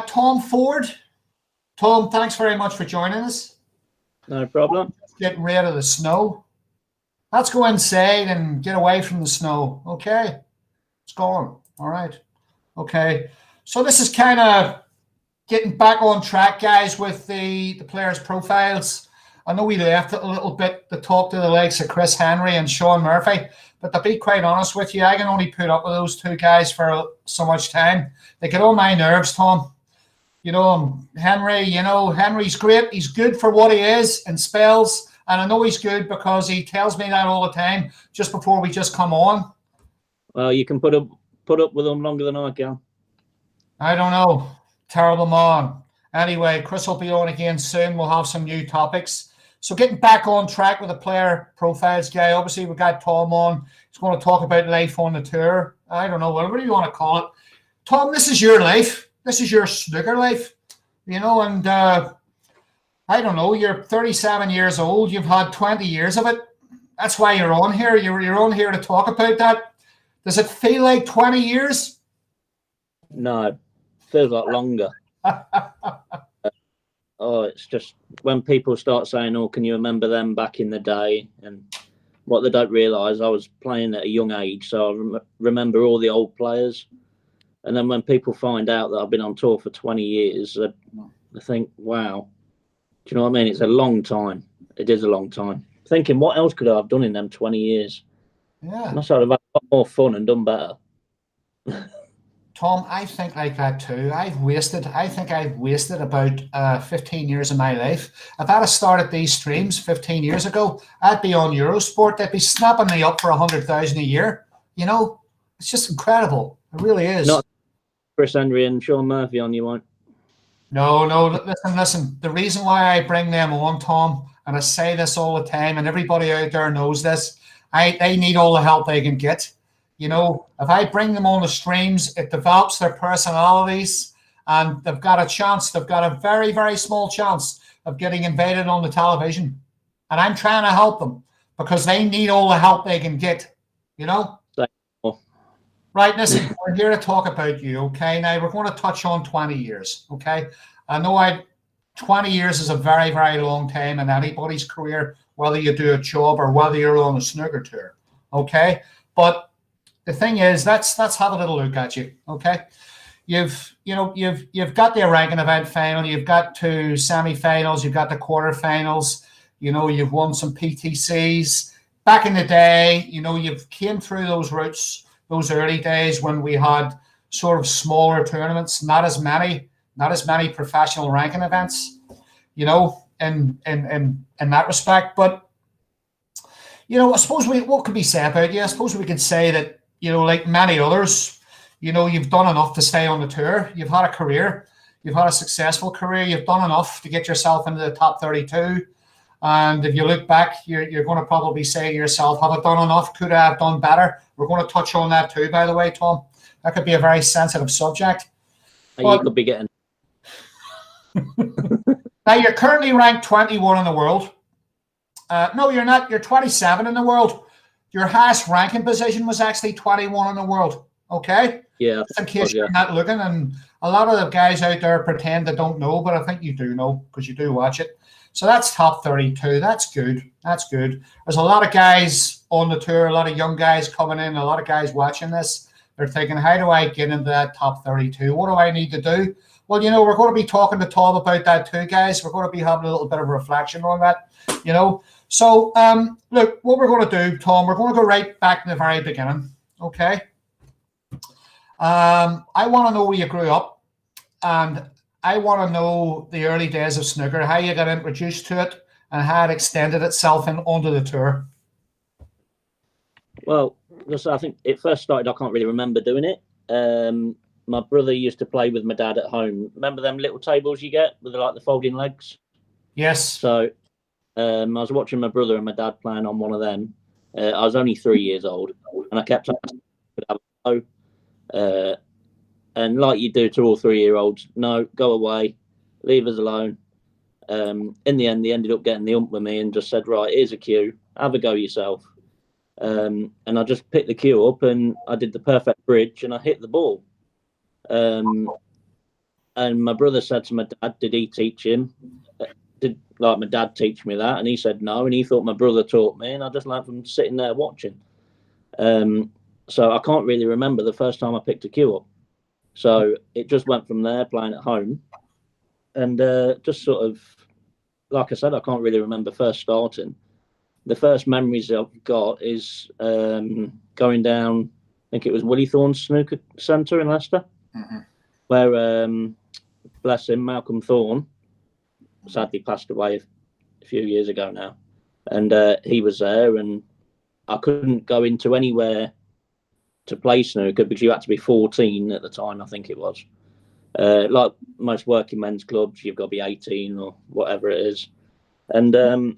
Tom Ford. Tom, thanks very much for joining us. No problem. Getting rid of the snow. Let's go inside and get away from the snow. Okay. It's gone. All right. Okay. So this is kind of getting back on track, guys, with the players' profiles. I know we left it a little bit to talk to the likes of Chris Henry and Sean Murphy, but to be quite honest with you, I can only put up with those two guys for so much time. They get on my nerves, Tom. Henry's great. He's good for what he is in spells, and I know he's good because he tells me that all the time just before we just come on. Well, you can put up with them longer than I can. I don't know. Terrible man. Anyway, Chris will be on again soon. We'll have some new topics. So getting back on track with the player profiles, guy. Obviously, we got Tom on. He's going to talk about life on the tour. I don't know, whatever you want to call it. Tom, this is your life. This is your snooker life, and I don't know, you're 37 years old. You've had 20 years of it. That's why you're on here. You're on here to talk about that. Does it feel like 20 years? No, it feels like longer. It's just when people start saying, oh, can you remember them back in the day? And what they don't realise, I was playing at a young age, so I remember all the old players. And then when people find out that I've been on tour for 20 years, they think, wow. Do you know what I mean? It's a long time. It is a long time. Thinking, what else could I have done in them 20 years? Yeah. I must have had a lot more fun and done better. Tom, I think like that too. I think I've wasted about 15 years of my life. If I'd have started these streams 15 years ago, I'd be on Eurosport. They'd be snapping me up for 100,000 a year. It's just incredible. It really is. Not Chris Henry and Sean Murphy on you, won't? No. Listen. The reason why I bring them on, Tom, and I say this all the time, and everybody out there knows this, they need all the help they can get. If I bring them on the streams, it develops their personalities, and they've got a chance. They've got a very, very small chance of getting invited on the television. And I'm trying to help them because they need all the help they can get. Right, listen, we're here to talk about you, okay? Now, we're going to touch on 20 years, okay? I know 20 years is a very, very long time in anybody's career, whether you do a job or whether you're on a snooker tour, okay? But the thing is, let's have a little look at you, okay? You've got the ranking event final, you've got two semi-finals, you've got the quarterfinals, you've won some PTCs. Back in the day, you've came through those routes, those early days when we had sort of smaller tournaments, not as many professional ranking events, in that respect. But I suppose what could be said about you? I suppose we could say that, like many others, you've done enough to stay on the tour. You've had a career, you've had a successful career, you've done enough to get yourself into the top 32. And if you look back, you're going to probably say to yourself, have I done enough? Could I have done better? We're going to touch on that too, by the way, Tom. That could be a very sensitive subject. You could be getting... Now, you're currently ranked 21 in the world. No, you're not. You're 27 in the world. Your highest ranking position was actually 21 in the world. Okay? Yeah. Just in case you're not looking. And a lot of the guys out there pretend they don't know, but I think you do know because you do watch it. So that's top 32. That's good. That's good. There's a lot of guys on the tour, a lot of young guys coming in, a lot of guys watching this. They're thinking, how do I get into that top 32? What do I need to do? Well, we're going to be talking to Tom about that too, guys. We're going to be having a little bit of reflection on that, So, look, what we're going to do, Tom, we're going to go right back to the very beginning, okay? I want to know where you grew up, and I want to know the early days of snooker, how you got introduced to it, and how it extended itself onto the tour. Well, I think it first started, I can't really remember doing it. My brother used to play with my dad at home. Remember them little tables you get with the folding legs? Yes. So I was watching my brother and my dad playing on one of them. I was only 3 years old, and I kept asking, and like you do to all 3-year-olds, no, go away, leave us alone. In the end, they ended up getting the ump with me and just said, right, here's a cue, have a go yourself. And I just picked the cue up and I did the perfect bridge and I hit the ball. And my brother said to my dad, "Did he teach him? Did like my dad teach me that?" And he said no, and he thought my brother taught me, and I just learned from sitting there watching. So I can't really remember the first time I picked a cue up. So it just went from there, playing at home, and just sort of, like I said, I can't really remember first starting. The first memories I've got is going down, I think it was Willie Thorne's Snooker Centre in Leicester, where, bless him, Malcolm Thorne sadly passed away a few years ago now. And he was there, and I couldn't go into anywhere to play snooker because you had to be 14 at the time, I think it was. Like most working men's clubs, you've got to be 18 or whatever it is. And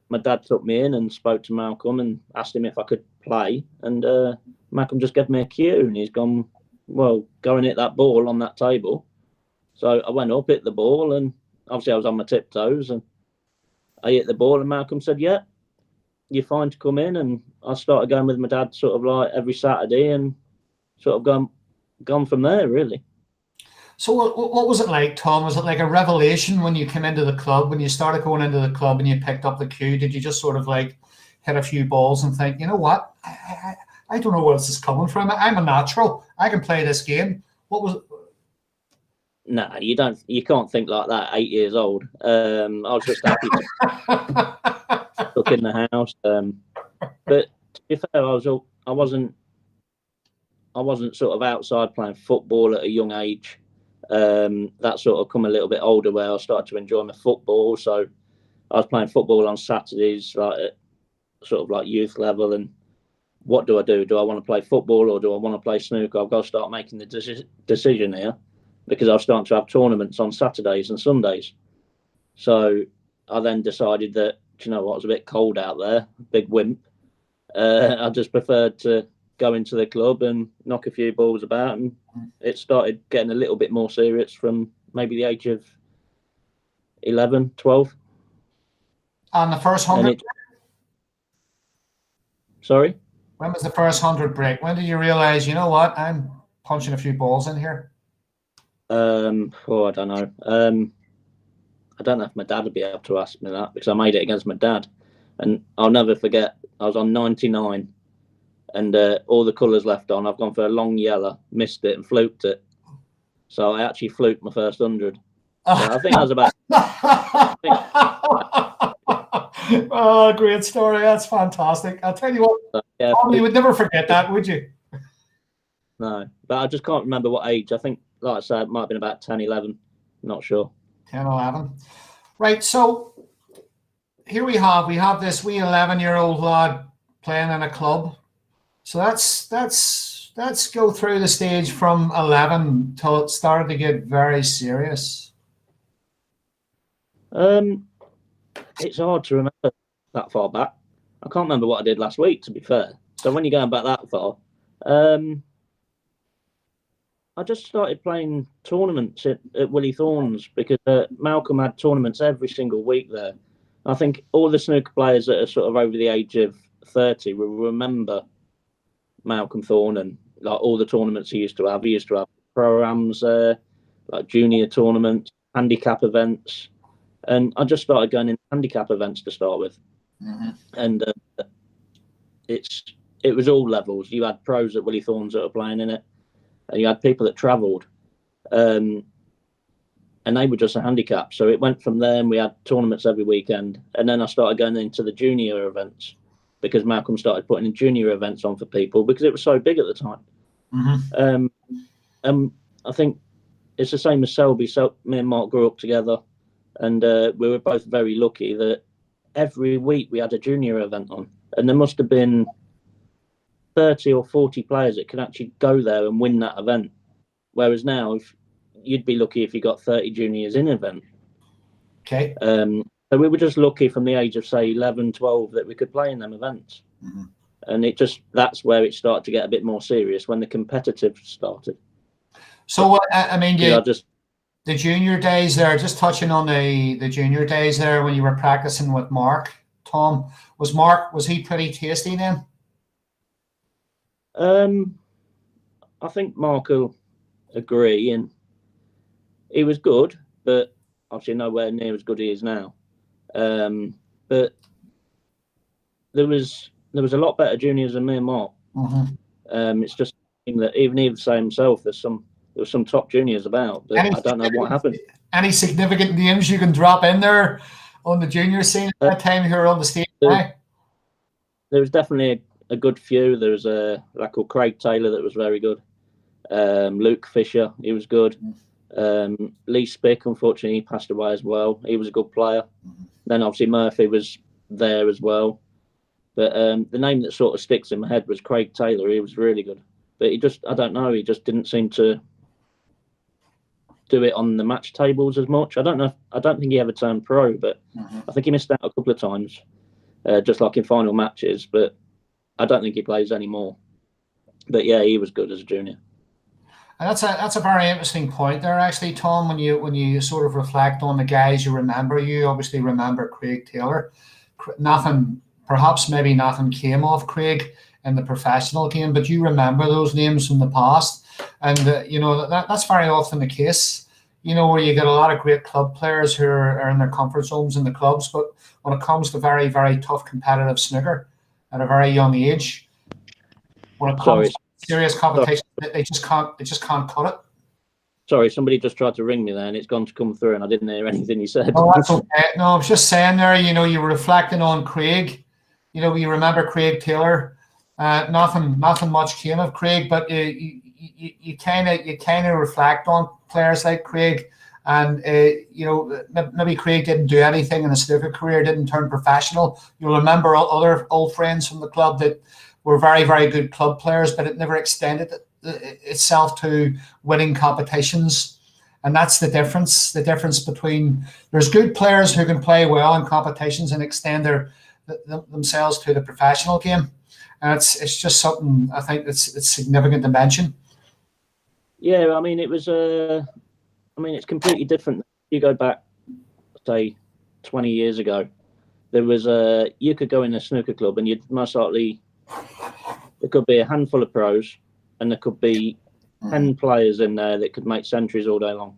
my dad took me in and spoke to Malcolm and asked him if I could play. And Malcolm just gave me a cue, and he's gone, well, go and hit that ball on that table. So I went up, hit the ball, and obviously I was on my tiptoes, and I hit the ball, and Malcolm said, yeah, you're fine to come in. And I started going with my dad sort of like every Saturday, and sort of gone from there, really. So what was it like, Tom? Was it like a revelation when you came into the club, when you started going into the club and you picked up the cue? Did you just sort of like hit a few balls and think, you know what, I don't know where this is coming from. I'm a natural. I can play this game. What was it? Nah, you can't think like that 8 years old. I was just happy to look in the house. But to be fair, I wasn't sort of outside playing football at a young age. That sort of come a little bit older where I started to enjoy my football. So I was playing football on Saturdays, like at sort of like youth level. And what do I do? Do I want to play football or do I want to play snooker? I've got to start making the decision here, because I was starting to have tournaments on Saturdays and Sundays. So I then decided that, you know what, it was a bit cold out there, big wimp. I just preferred to go into the club and knock a few balls about, and it started getting a little bit more serious from maybe the age of 11, 12. And the first 100? Sorry? When was the first 100 break? When did you realize, you know what, I'm punching a few balls in here? I don't know. I don't know if my dad would be able to ask me that, because I made it against my dad. And I'll never forget, I was on 99 and all the colours left on. I've gone for a long yellow, missed it and fluked it. So I actually fluked my first 100. So I think that was about... Oh, great story. That's fantastic. I'll tell you what, yeah, you would never forget that, would you? No, but I just can't remember what age. I think, like I said, it might have been about 10, 11. Not sure. 10, 11. Right, so here we have this wee 11-year-old lad playing in a club. So let's go through the stage from 11 till it started to get very serious. It's hard to remember that far back. I can't remember what I did last week, to be fair. So when you're going back that far, I just started playing tournaments at Willie Thorne's, because Malcolm had tournaments every single week there. I think all the snooker players that are sort of over the age of 30 will remember Malcolm Thorne and like all the tournaments he used to have. He used to have programs there, like junior tournaments, handicap events. And I just started going in handicap events to start with. And it was all levels. You had pros at Willie Thorne's that were playing in it, and you had people that travelled, and they were just a handicap. So it went from there, and we had tournaments every weekend. And then I started going into the junior events, because Malcolm started putting in junior events on for people because it was so big at the time. I think it's the same as Selby. So me and Mark grew up together, and we were both very lucky that every week we had a junior event on, and there must have been 30 or 40 players that could actually go there and win that event. Whereas now, you'd be lucky if you got 30 juniors in an event. Okay. So we were just lucky from the age of, say, 11, 12 that we could play in them events. And that's where it started to get a bit more serious, when the competitive started. So, I mean, the junior days there, just touching on the junior days there when you were practicing with Mark, Tom, was he pretty tasty then? I think Mark will agree, and he was good, but obviously nowhere near as good as he is now. But there was a lot better juniors than me and Mark. It's just that even he would say himself, there was some top juniors about, but I don't know what happened. Any significant names you can drop in there on the junior scene at that time who are on the stage now? There was definitely a good few. There was a lad called Craig Taylor that was very good. Luke Fisher, he was good. Lee Spick, unfortunately, he passed away as well. He was a good player. Then obviously Murphy was there as well. But the name that sort of sticks in my head was Craig Taylor. He was really good. But I don't know, he just didn't seem to do it on the match tables as much. I don't know. I don't think he ever turned pro, but I think he missed out a couple of times, just like in final matches. But I don't think he plays anymore. But yeah, he was good as a junior. And that's a very interesting point there, actually, Tom. When you sort of reflect on the guys you remember, you obviously remember Craig Taylor. Perhaps maybe nothing came off Craig in the professional game, but you remember those names from the past, and that's very often the case. Where you get a lot of great club players who are in their comfort zones in the clubs, but when it comes to very, very tough competitive snooker at a very young age, when it comes to serious competition, they just can't cut it. Sorry, somebody just tried to ring me there, and it's gone to come through, and I didn't hear anything you said. Oh, that's okay. No, I was just saying there. You were reflecting on Craig. You remember Craig Taylor. Nothing much came of Craig, but you kind of reflect on players like Craig, and maybe Craig didn't do anything in his snooker career, didn't turn professional. You'll remember other old friends from the club that were very, very good club players, but it never extended itself to winning competitions. And that's the difference. The difference between there's good players who can play well in competitions and extend themselves to the professional game. And it's just something I think it's significant to mention. Yeah, I mean, it's completely different. You go back, say, 20 years ago, there was you could go in a snooker club and you'd most likely, there could be a handful of pros and there could be 10 players in there that could make centuries all day long.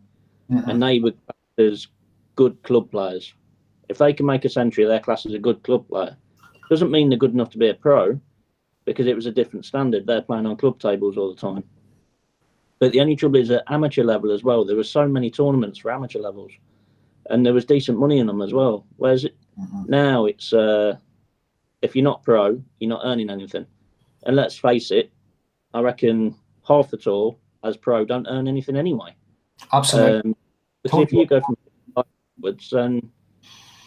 And they were classed as good club players. If they can make a century, they're classed as a good club player. Doesn't mean they're good enough to be a pro, because it was a different standard. They're playing on club tables all the time. But the only trouble is at amateur level as well, there were so many tournaments for amateur levels, and there was decent money in them as well. Whereas now it's, if you're not pro, you're not earning anything. And let's face it, I reckon half the tour as pro don't earn anything anyway. Absolutely. Because if you go from upwards, then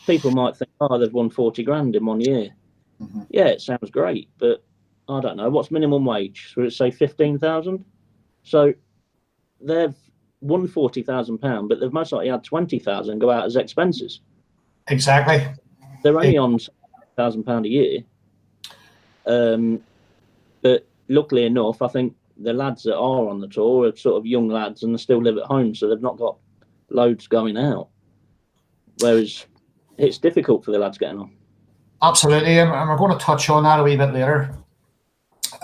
people might think, oh, they've won 40 grand in 1 year. Yeah, it sounds great, but I don't know. What's minimum wage? Would it say 15,000? So they've won £40,000, but they've most likely had 20,000 go out as expenses. Exactly. They're only on £1,000 a year. But luckily enough, I think the lads that are on the tour are sort of young lads and they still live at home, so they've not got loads going out. Whereas it's difficult for the lads getting on. Absolutely, and we're going to touch on that a wee bit later.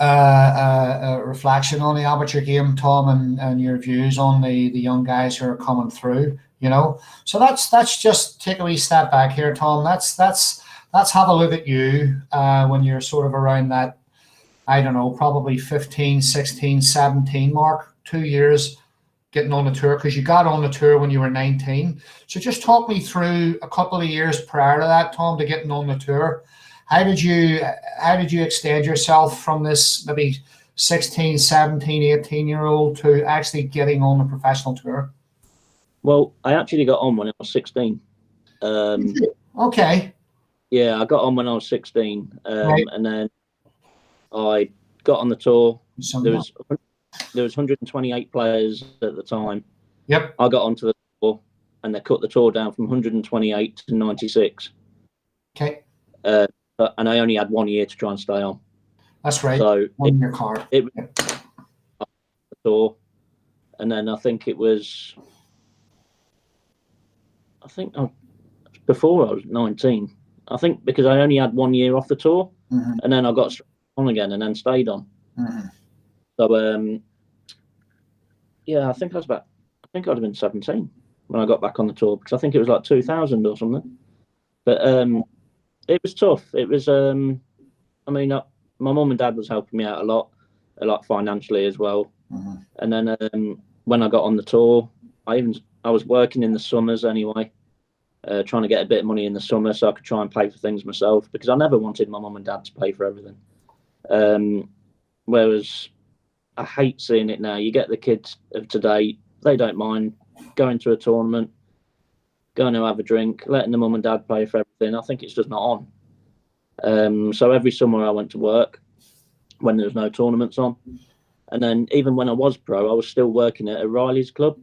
A reflection on the amateur game, Tom, and your views on the young guys who are coming through. So that's just take a wee step back here, Tom. Let's have a look at you when you're sort of around that, I don't know, probably 15, 16, 17 mark, 2 years getting on the tour, because you got on the tour when you were 19. So just talk me through a couple of years prior to that, Tom, to getting on the tour. How did you extend yourself from this maybe 16, 17, 18-year-old to actually getting on the professional tour? Well, I actually got on when I was 16. Okay. Yeah, I got on when I was 16, Right. and then I got on the tour. There was 128 players at the time. Yep. I got onto the tour, and they cut the tour down from 128 to 96. Okay. And I only had 1 year to try and stay on. That's right. So on your card. It was the tour, and then I think it was. I think before I was 19. I think because I only had 1 year off the tour, and then I got on again and then stayed on. So yeah, I think I was about think I'd have been 17 when I got back on the tour, because I think it was like 2000 or something. But it was tough. It was, I mean, my mum and dad was helping me out a lot financially as well. Mm-hmm. And then when I got on the tour, I was working in the summers anyway, trying to get a bit of money in the summer so I could try and pay for things myself, because I never wanted my mum and dad to pay for everything. Whereas I hate seeing it now. You get the kids of today, they don't mind going to a tournament, going to have a drink, letting the mum and dad pay for everything. I think it's just not on. So every summer I went to work when there was no tournaments on. And then even when I was pro, I was still working at a Riley's club,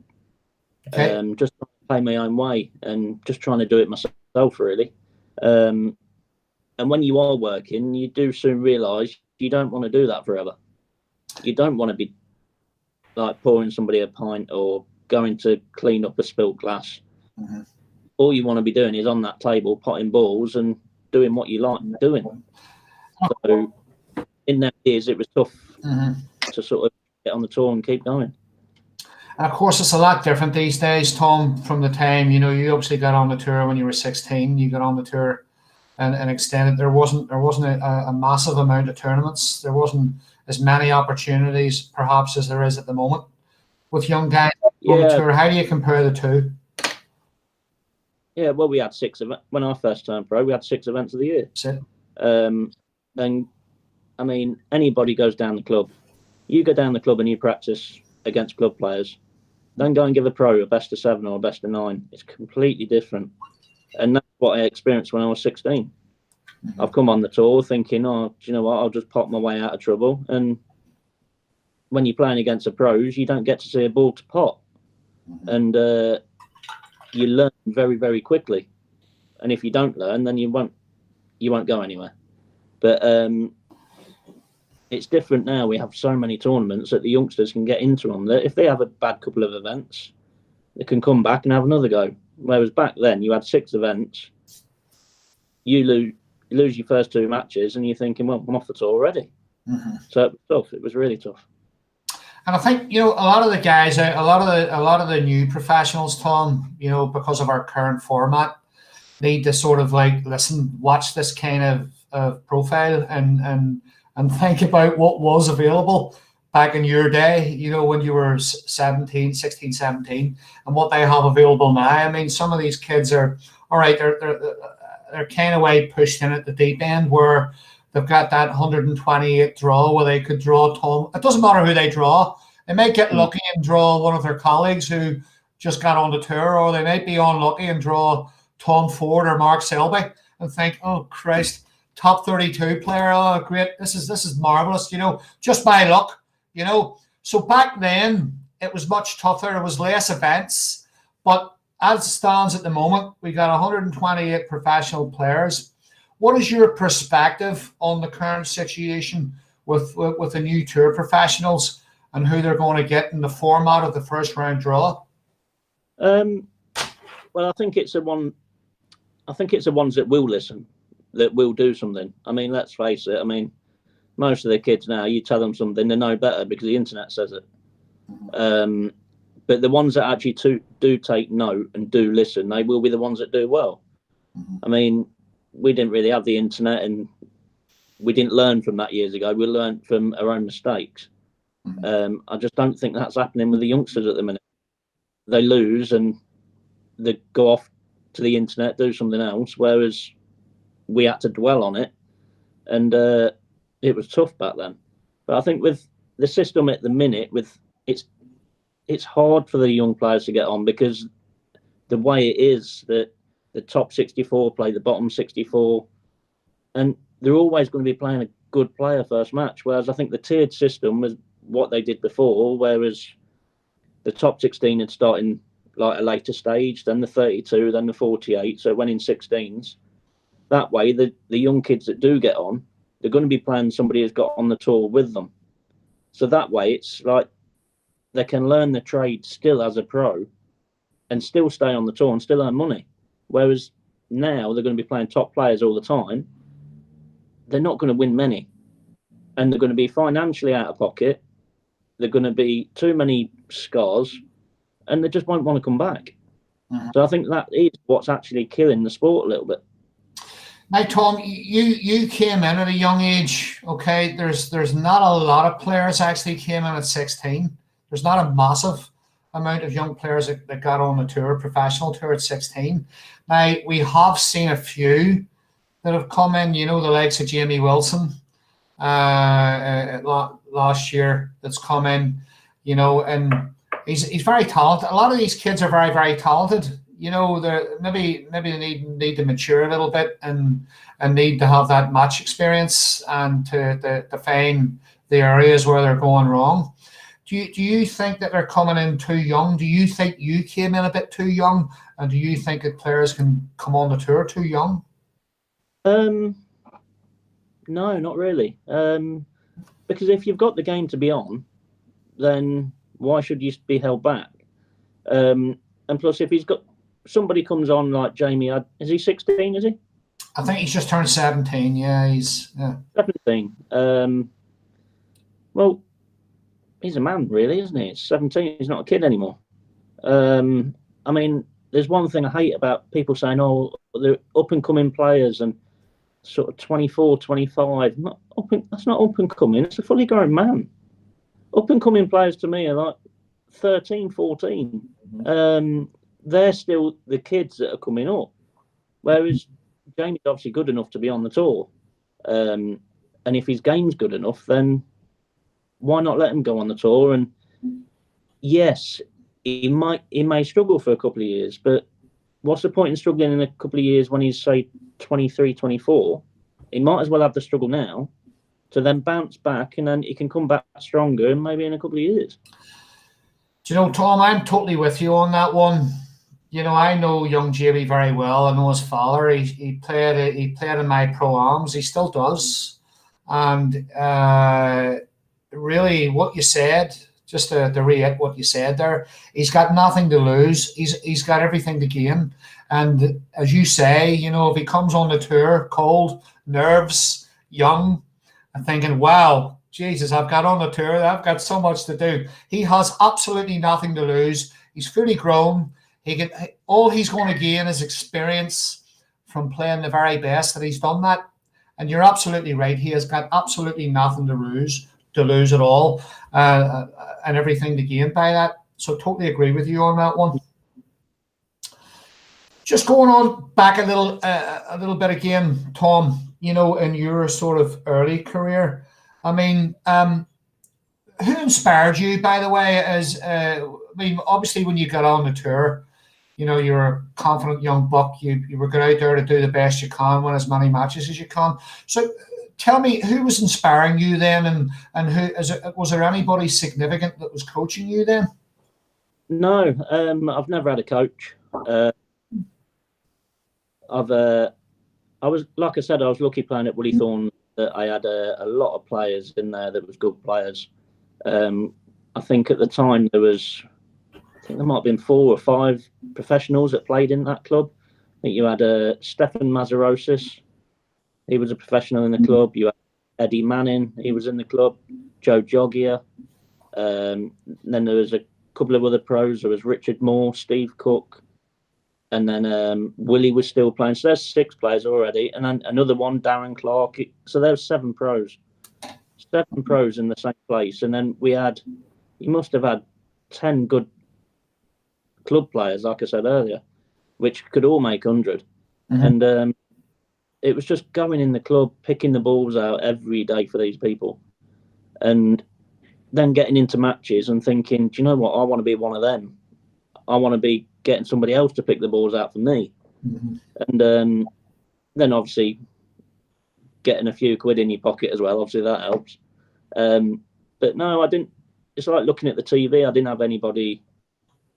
just trying to pay my own way and just trying to do it myself, really. And when you are working, you do soon realise you don't want to do that forever. You don't want to be like pouring somebody a pint or going to clean up a spilt glass. Mm-hmm. All you want to be doing is on that table, potting balls and doing what you like doing. So in that years, it was tough to sort of get on the tour and keep going. And of course, it's a lot different these days, Tom, from the time, you obviously got on the tour when you were 16, you got on the tour and extended. There wasn't a massive amount of tournaments. There wasn't as many opportunities, perhaps, as there is at the moment with young guys on the tour. How do you compare the two? Yeah, well, we had 6 events. When I first turned pro, we had 6 events of the year. And, I mean, anybody goes down the club. You go down the club and you practice against club players. Then go and give a pro a best of 7 or a best of 9. It's completely different. And that's what I experienced when I was 16. Mm-hmm. I've come on the tour thinking, oh, do you know what? I'll just pop my way out of trouble. And when you're playing against the pros, you don't get to see a ball to pot. Mm-hmm. And you learn very, very quickly. And if you don't learn, then you won't go anywhere. But it's different now. We have so many tournaments that the youngsters can get into them, that if they have a bad couple of events, they can come back and have another go. Whereas back then, you had 6 events, you lose your first 2 matches, and you're thinking, well, I'm off the tour already. Mm-hmm. So it was tough. It was really tough. And I think, a lot of the guys, a lot of the new professionals, Tom, because of our current format, need to sort of like watch this kind of profile and think about what was available back in your day, when you were 16, 17, and what they have available now. I mean, some of these kids are, all right, they're kind of way pushed in at the deep end, where they've got that 128 draw where they could draw Tom. It doesn't matter who they draw. They might get lucky and draw one of their colleagues who just got on the tour, or they might be unlucky and draw Tom Ford or Mark Selby and think, oh, Christ, top 32 player. Oh, great. This is marvelous, just by luck, So back then, it was much tougher. There was less events. But as it stands at the moment, we got 128 professional players. What is your perspective on the current situation with the new tour professionals and who they're going to get in the format of the first round draw? Well, I think it's the ones that will listen, that will do something. I mean, let's face it. I mean, most of the kids now, you tell them something, they know better because the internet says it. But the ones that actually do take note and do listen, they will be the ones that do well. I mean, we didn't really have the internet, and we didn't learn from that years ago. We learned from our own mistakes. I just don't think that's happening with the youngsters at the minute. They lose and they go off to the internet, do something else, whereas we had to dwell on it, and it was tough back then. But I think with the system at the minute, it's hard for the young players to get on, because the way it is that the top 64 play the bottom 64, and they're always going to be playing a good player first match, whereas I think the tiered system was what they did before, whereas the top 16 had started like a later stage, then the 32, then the 48, so it went in 16s. That way, the young kids that do get on, they're going to be playing somebody who's got on the tour with them. So that way, it's like they can learn the trade still as a pro and still stay on the tour and still earn money. Whereas now they're going to be playing top players all the time. They're not going to win many. And they're going to be financially out of pocket. They're going to be too many scars. and they just won't want to come back. Mhm. So I think that is what's actually killing the sport a little bit. Now, Tom, you came in at a young age. Okay, there's not a lot of players actually came in at 16. There's not a massive amount of young players that got on the tour, professional tour at 16. Now we have seen a few that have come in. You know, the likes of Jamie Wilson last year that's come in. You know, and he's very talented. A lot of these kids are very, very talented. You know, they maybe they need to mature a little bit and need to have that match experience and to find the areas where they're going wrong. Do you think that they're coming in too young? Do you think you came in a bit too young? And do you think that players can come on the tour too young? No, not really. Because if you've got the game to be on, then why should you be held back? And plus, if he's got somebody comes on like Jamie, is he 16? Is he? I think he's just turned 17. Yeah, he's 17. Well, he's a man, really, isn't he? He's 17. He's not a kid anymore. I mean, there's one thing I hate about people saying, "Oh, they're up and coming players," and sort of 24, 25. That's not up and coming. It's a fully grown man. Up and coming players to me are like 13, 14. They're still the kids that are coming up. Whereas Jamie's obviously good enough to be on the tour. And if his game's good enough, then why not let him go on the tour? And yes, he may struggle for a couple of years, but what's the point in struggling in a couple of years when he's, say, 23, 24? He might as well have the struggle now to then bounce back, and then he can come back stronger and maybe in a couple of years. Do you know, Tom, I'm totally with you on that one. You know, I know young Jamie very well. I know his father. He played in my pro-ams. He still does. And really, what you said, just to reiterate what you said there, he's got nothing to lose. He's got everything to gain. And as you say, you know, if he comes on the tour cold, nerves, young, and thinking, wow, Jesus, I've got on the tour, I've got so much to do. He has absolutely nothing to lose. He's fully grown. All he's going to gain is experience from playing the very best that he's done that. And you're absolutely right. He has got absolutely nothing to lose at all, and everything to gain by that. So totally agree with you on that one. Just going on back a little bit again, Tom, you know, in your sort of early career, I mean, who inspired you, by the way, obviously when you got on the tour, you know, you're a confident young buck. You were going out there to do the best you can, win as many matches as you can. So tell me, who was inspiring you then, and was there anybody significant that was coaching you then? No, I've never had a coach. I was, like I said, I was lucky playing at Woollythorne that I had a lot of players in there that was good players. I think at the time there might have been 4 or 5 professionals that played in that club. I think you had Stefan Mazarosis. He was a professional in the club. You had Eddie Manning. He was in the club. Joe Joggia. Then there was a couple of other pros. There was Richard Moore, Steve Cook. And then Willie was still playing. So there's 6 players already. And then another one, Darren Clark. So there's 7 pros. 7 pros in the same place. And then you must have had 10 good club players, like I said earlier, which could all make 100. Mm-hmm. And it was just going in the club, picking the balls out every day for these people. And then getting into matches and thinking, do you know what? I want to be one of them. I want to be getting somebody else to pick the balls out for me. Mm-hmm. And then obviously getting a few quid in your pocket as well. Obviously that helps. But no, I didn't. It's like looking at the TV. I didn't have anybody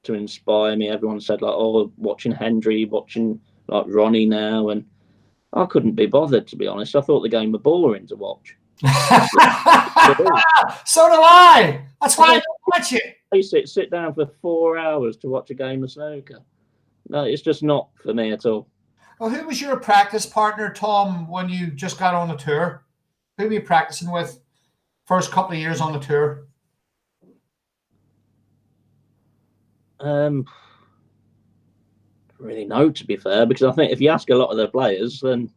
to inspire me. Everyone said like, oh, watching Hendry, watching like Ronnie now, and I couldn't be bothered, to be honest. I thought the game was boring to watch. So do I. That's why I don't watch it. I sit down for 4 hours to watch a game of snooker. No, it's just not for me at all. Well, who was your practice partner, Tom, when you just got on the tour? Who were you practicing with first couple of years on the tour? Really know, to be fair, because I think if you ask a lot of the players, then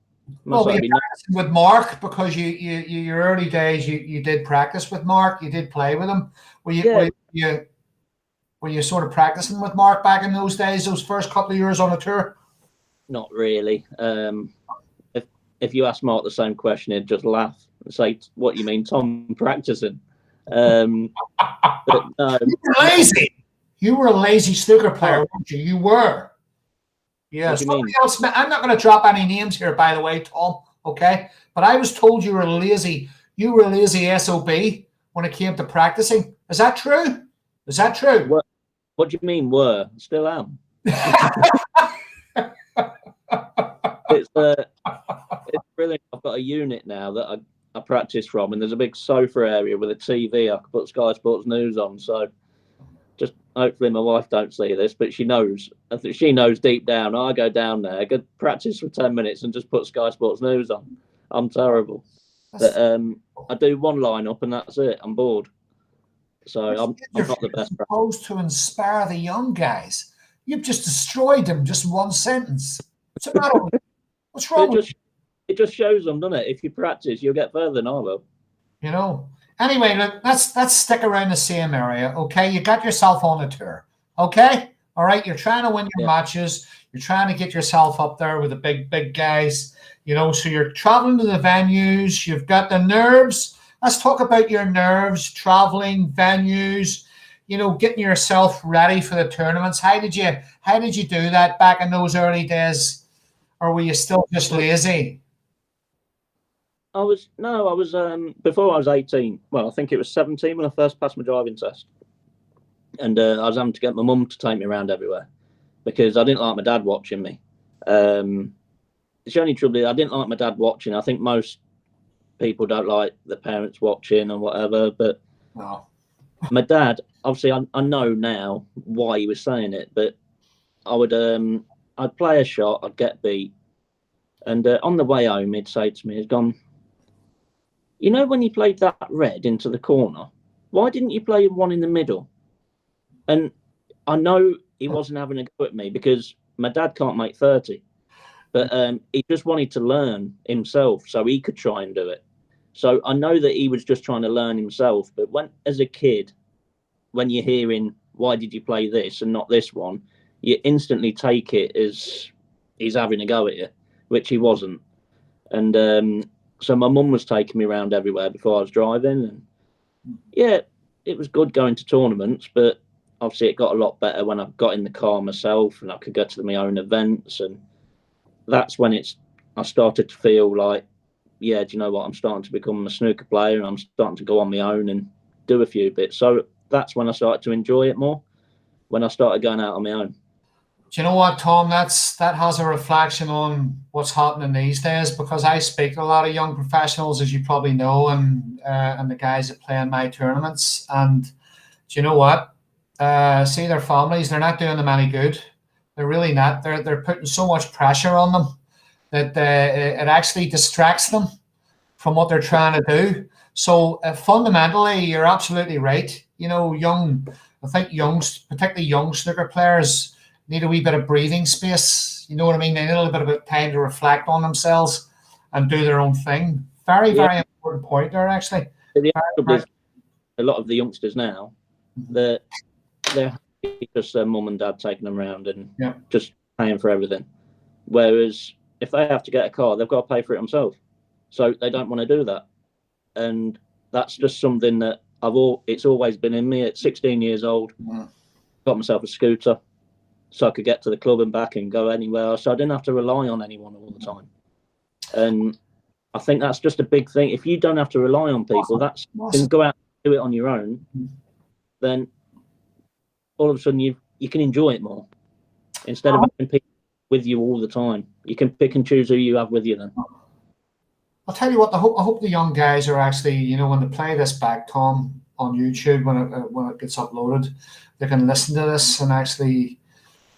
well, you practiced with Mark because your early days you did practice with Mark, you did play with him. Were you sort of practicing with Mark back in those days, those first couple of years on the tour? Not really. If you ask Mark the same question, he'd just laugh and say, "What you mean, Tom, practicing?" But no, you were lazy. You were a lazy snooker player, weren't you? You were. Yeah. What do you mean? Else, I'm not going to drop any names here, by the way, Tom. Okay, but I was told you were lazy. You were a lazy SOB when it came to practicing. Is that true? Is that true? What do you mean? Were still am. It's brilliant. I've got a unit now that I practice from, and there's a big sofa area with a TV. I can put Sky Sports News on. So just hopefully my wife don't see this, but she knows. I think she knows deep down. I go down there, go practice for 10 minutes, and just put Sky Sports News on. I'm terrible. But I do one line up, and that's it. I'm bored. So I'm not the best. Supposed to inspire the young guys. You've just destroyed them. Just one sentence. What's the matter with you? What's wrong? It just shows them, doesn't it? If you practice, you'll get further than I will. You know. Anyway, look, let's stick around the same area, okay? You got yourself on a tour, okay? All right, you're trying to win your matches. You're trying to get yourself up there with the big guys, you know. So you're traveling to the venues. You've got the nerves. Let's talk about your nerves, traveling, venues, you know, getting yourself ready for the tournaments. How did you do that back in those early days, or were you still just lazy? I was before I was 18. Well, I think it was 17 when I first passed my driving test, and I was having to get my mum to take me around everywhere because I didn't like my dad watching me. The only trouble is I didn't like my dad watching. I think most people don't like the parents watching and whatever, but my dad, obviously, I know now why he was saying it, but I would I'd play a shot, I'd get beat, and on the way home, he'd say to me, he's gone, "You know when you played that red into the corner, why didn't you play one in the middle?" And I know he wasn't having a go at me because my dad can't make 30, but he just wanted to learn himself so he could try and do it. So I know that he was just trying to learn himself. But as a kid, when you're hearing, "Why did you play this and not this one?" you instantly take it as he's having a go at you, which he wasn't. And so my mum was taking me around everywhere before I was driving. And yeah, it was good going to tournaments, but obviously it got a lot better when I got in the car myself and I could go to my own events. And that's when I started to feel like, yeah, do you know what? I'm starting to become a snooker player and I'm starting to go on my own and do a few bits. So that's when I started to enjoy it more, when I started going out on my own. Do you know what, Tom? That has a reflection on what's happening these days, because I speak to a lot of young professionals, as you probably know, and the guys that play in my tournaments. And do you know what? See their families, they're not doing them any good. They're really not. They're putting so much pressure on them that it actually distracts them from what they're trying to do. So fundamentally, you're absolutely right. You know, I think particularly young snooker players need a wee bit of breathing space. You know what I mean? They need a little bit of time to reflect on themselves and do their own thing. Very important point there, actually. A lot of the youngsters now, they're happy because their mum and dad taking them around and just paying for everything. Whereas if they have to get a car, they've got to pay for it themselves. So they don't want to do that. And that's just something that it's always been in me. At 16 years old, got myself a scooter so I could get to the club and back and go anywhere. So I didn't have to rely on anyone all the time. And I think that's just a big thing. If you don't have to rely on people, you can go out and do it on your own, then all of a sudden you can enjoy it more. Instead of having people with you all the time, you can pick and choose who you have with you then. I'll tell you what, I hope the young guys are actually, you know, when they play this back, Tom, on YouTube, when it gets uploaded, they can listen to this and actually,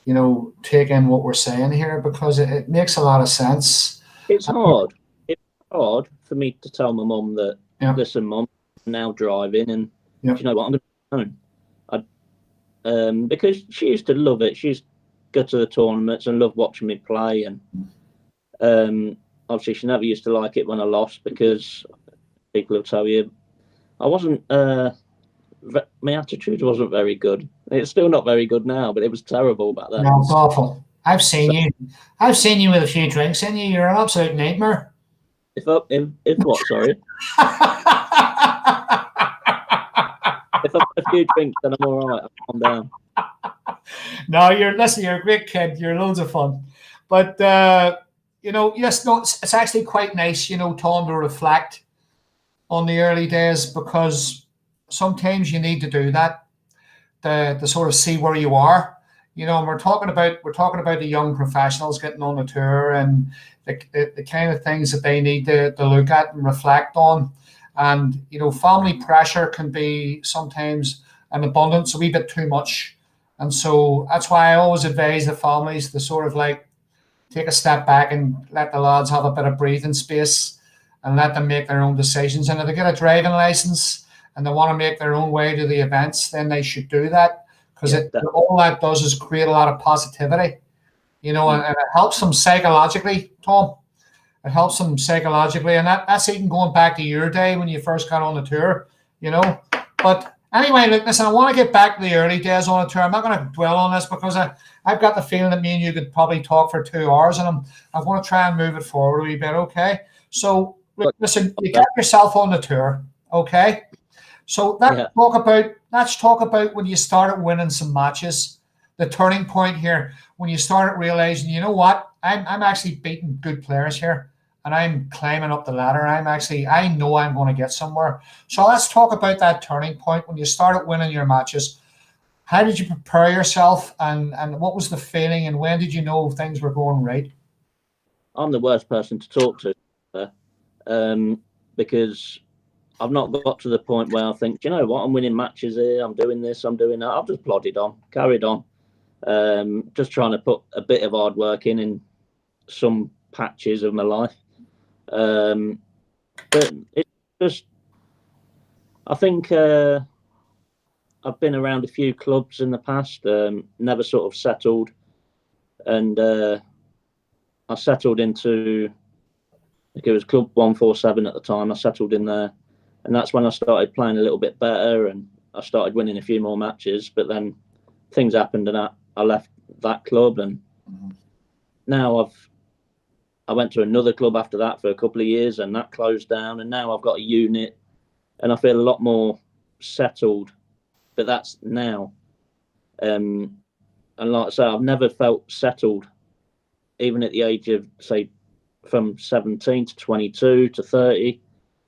you know, take in what we're saying here, because it makes a lot of sense. It's hard. It's hard for me to tell my mum that, listen, Mum, I'm now driving, and do you know what, I'm going to be home. because she used to love it. She used to go to the tournaments and love watching me play. And obviously, she never used to like it when I lost, because people will tell you I wasn't. My attitude wasn't very good. It's still not very good now, but it was terrible back then. No, it's awful. I've seen you. I've seen you with a few drinks in you. You're an absolute nightmare. If what? Sorry. If I've had a few drinks, then I'm all right. I'll calm down. No, you're a great kid. You're loads of fun. But yes, no, it's actually quite nice, Tom, to reflect on the early days, because sometimes you need to do that to sort of see where you are. And we're talking about the young professionals getting on the tour, and the kind of things that they need to look at and reflect on. And family pressure can be sometimes an abundance, a wee bit too much. And so that's why I always advise the families to sort of like take a step back and let the lads have a bit of breathing space and let them make their own decisions. And if they get a driving license and they want to make their own way to the events, then they should do that, because all that does is create a lot of positivity, and it helps them psychologically, Tom. It helps them psychologically, and that's even going back to your day when you first got on the tour, But anyway, listen, I want to get back to the early days on the tour. I'm not going to dwell on this, because I've got the feeling that me and you could probably talk for 2 hours, and I'm going to try and move it forward a wee bit, okay? So, listen, you got yourself on the tour, okay? So let's talk about when you started winning some matches, the turning point here, when you started realizing, you know what, I'm actually beating good players here, and I'm climbing up the ladder. I know I'm going to get somewhere. So let's talk about that turning point when you started winning your matches. How did you prepare yourself, and what was the feeling, and when did you know things were going right? I'm the worst person to talk to, because I've not got to the point where I think, do you know what, I'm winning matches here, I'm doing this, I'm doing that. I've just plodded on, carried on, just trying to put a bit of hard work in some patches of my life. But it's just, I think I've been around a few clubs in the past, never sort of settled, and I settled into, I think it was Club 147 at the time. I settled in there, and that's when I started playing a little bit better, and I started winning a few more matches. But then things happened, and I left that club, and now I went to another club after that for a couple of years, and that closed down, and now I've got a unit, and I feel a lot more settled. But that's now, and like I say, I've never felt settled, even at the age of, say, from 17 to 22 to 30.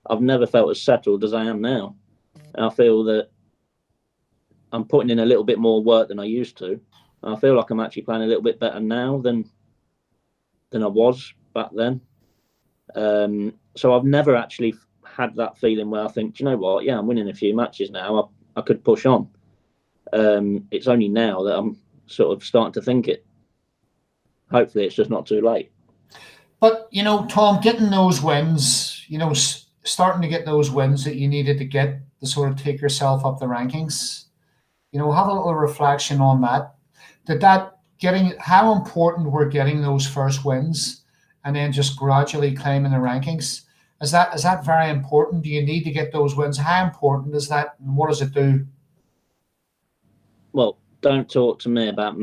I've never felt as settled as I am now, and I feel that I'm putting in a little bit more work than I used to. And I feel like I'm actually playing a little bit better now than I was back then. So I've never actually had that feeling where I think, do you know what? Yeah, I'm winning a few matches now. I could push on. It's only now that I'm sort of starting to think it. Hopefully, it's just not too late. But Tom, getting those wins, starting to get those wins that you needed to get to sort of take yourself up the rankings. Have a little reflection on that. How important were getting those first wins and then just gradually climbing the rankings? Is that very important? Do you need to get those wins? How important is that, and what does it do? Well, don't talk to me about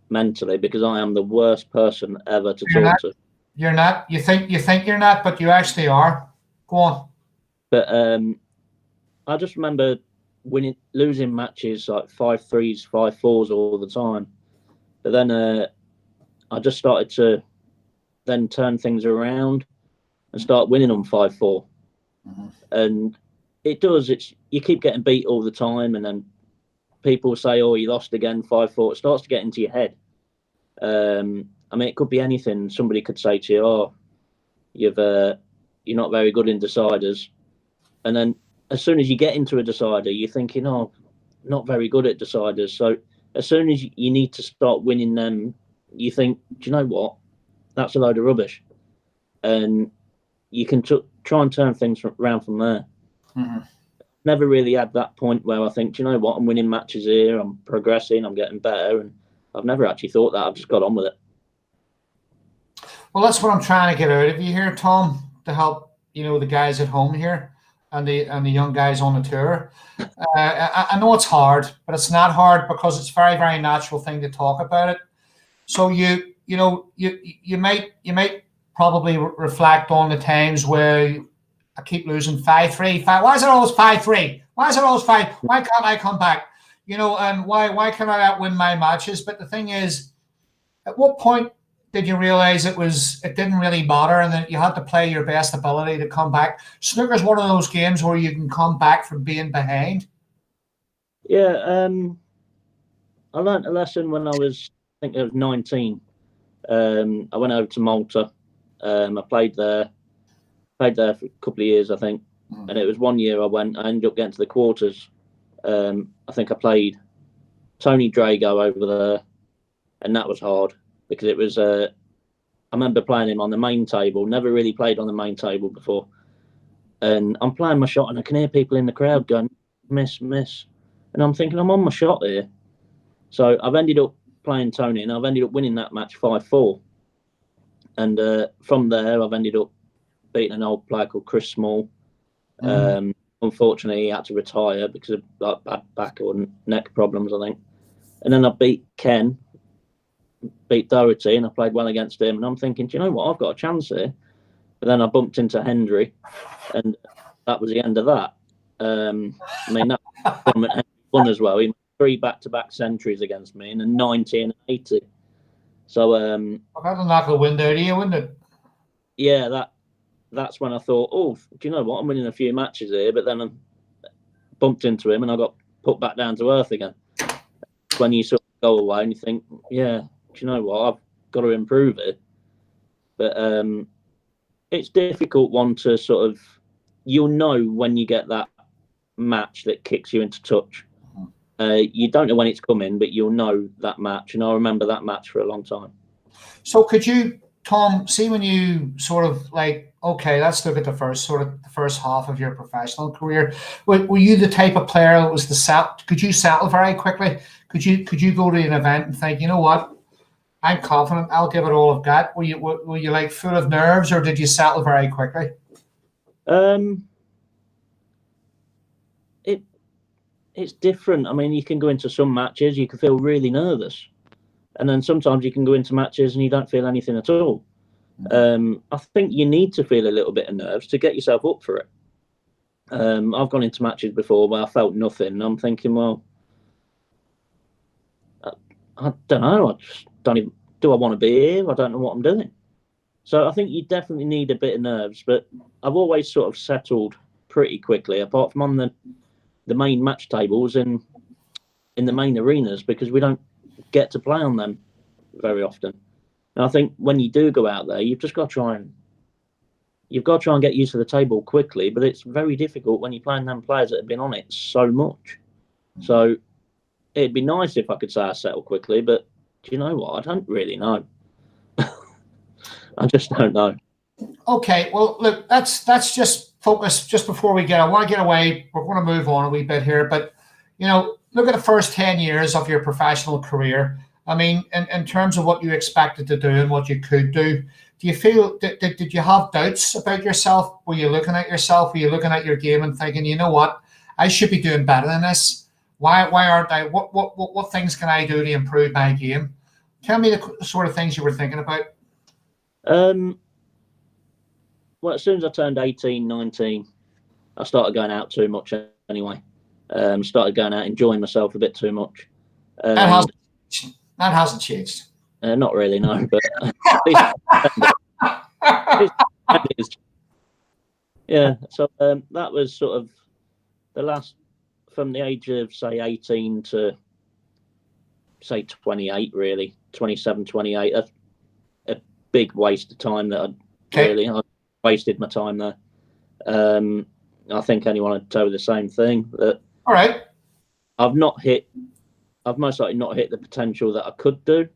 mentally, because I am the worst person ever to talk to. You're not. You think you're not, but you actually are. Go on. But I just remember losing matches like 5-3s, 5-4s all the time. But then I just started to then turn things around and start winning on 5-4. And it does. You keep getting beat all the time, and then people say, "Oh, you lost again, 5-4." It starts to get into your head. I mean, it could be anything. Somebody could say to you, "Oh, you're not very good in deciders," and then as soon as you get into a decider, you're thinking, "Oh, not very good at deciders." So as soon as you need to start winning them, you think, "Do you know what? That's a load of rubbish," and you can try and turn things around from there. never really had that point where I think, do you know what, I'm winning matches here, I'm progressing, I'm getting better, and I've never actually thought that. I've just got on with it. Well, that's what I'm trying to get out of you here, Tom, to help the guys at home here and the young guys on the tour. I know it's hard, but it's not hard because it's a very, very natural thing to talk about it. So you might probably reflect on the times where I keep losing 5-3. Why is it always 5-3? Why is it always 5? Why can't I come back? And why can I not win my matches? But the thing is, at what point did you realize it didn't really matter and that you had to play your best ability to come back? Snooker's one of those games where you can come back from being behind. Yeah, I learnt a lesson when I was 19. I went over to Malta. I played there for a couple of years, I think. And it was 1 year I ended up getting to the quarters. I think I played Tony Drago over there, and that was hard because it was. I remember playing him on the main table. Never really played on the main table before, and I'm playing my shot, and I can hear people in the crowd going, "Miss, miss," and I'm thinking I'm on my shot here. So I've ended up playing Tony, and I've ended up winning that match 5-4. And from there, I've ended up beating an old player called Chris Small. Unfortunately, he had to retire because of like bad back or neck problems, I think. And then I beat Ken, beat Doherty, and I played well against him. And I'm thinking, do you know what? I've got a chance here. But then I bumped into Hendry, and that was the end of that. I mean, that tournament won as well. He made 3 back-to-back centuries against me, and a 90 and 80. So that'll knock the wind out of you, wouldn't it? Yeah, that's when I thought, oh, do you know what? I'm winning a few matches here, but then I bumped into him and I got put back down to earth again. When you sort of go away and you think, yeah, do you know what? I've got to improve it. But it's difficult one to sort of, you'll know when you get that match that kicks you into touch. You don't know when it's coming, but you'll know that match. And I remember that match for a long time. So could you, Tom, see when you sort of like, okay, let's look at the first half of your professional career. Were you the type of player that was could you settle very quickly? Could you go to an event and think, you know what, I'm confident, I'll give it all I've got? Were you like full of nerves, or did you settle very quickly? It's different. I mean, you can go into some matches, you can feel really nervous. And then sometimes you can go into matches and you don't feel anything at all. I think you need to feel a little bit of nerves to get yourself up for it. I've gone into matches before where I felt nothing. And I'm thinking, well, I don't know. I just don't even, do I want to be here? I don't know what I'm doing. So I think you definitely need a bit of nerves. But I've always sort of settled pretty quickly, apart from on the main match tables and in the main arenas, because we don't get to play on them very often. And I think when you do go out there, you've just got to try and get used to the table quickly. But it's very difficult when you're playing them players that have been on it so much. So it'd be nice if I could say I settle quickly, but do you know what? I don't really know. I just don't know. Okay, well, look, that's just focus. Just before we I want to get away. We're going to move on a wee bit here, but look at the first 10 years of your professional career. I mean, in terms of what you expected to do and what you could do, do you feel did you have doubts about yourself? Were you looking at yourself? Were you looking at your game and thinking, you know what, I should be doing better than this? Why aren't I? What things can I do to improve my game? Tell me the sort of things you were thinking about. Well, as soon as I turned 18, 19, I started going out too much anyway. Started going out, enjoying myself a bit too much. That hasn't changed. Not really, no. But yeah. So that was sort of the last, from the age of say 18 to say 28, really 27, 28. That's a big waste of time that I wasted my time there. I think anyone would tell you the same thing. That all right. I've most likely not hit the potential that I could do,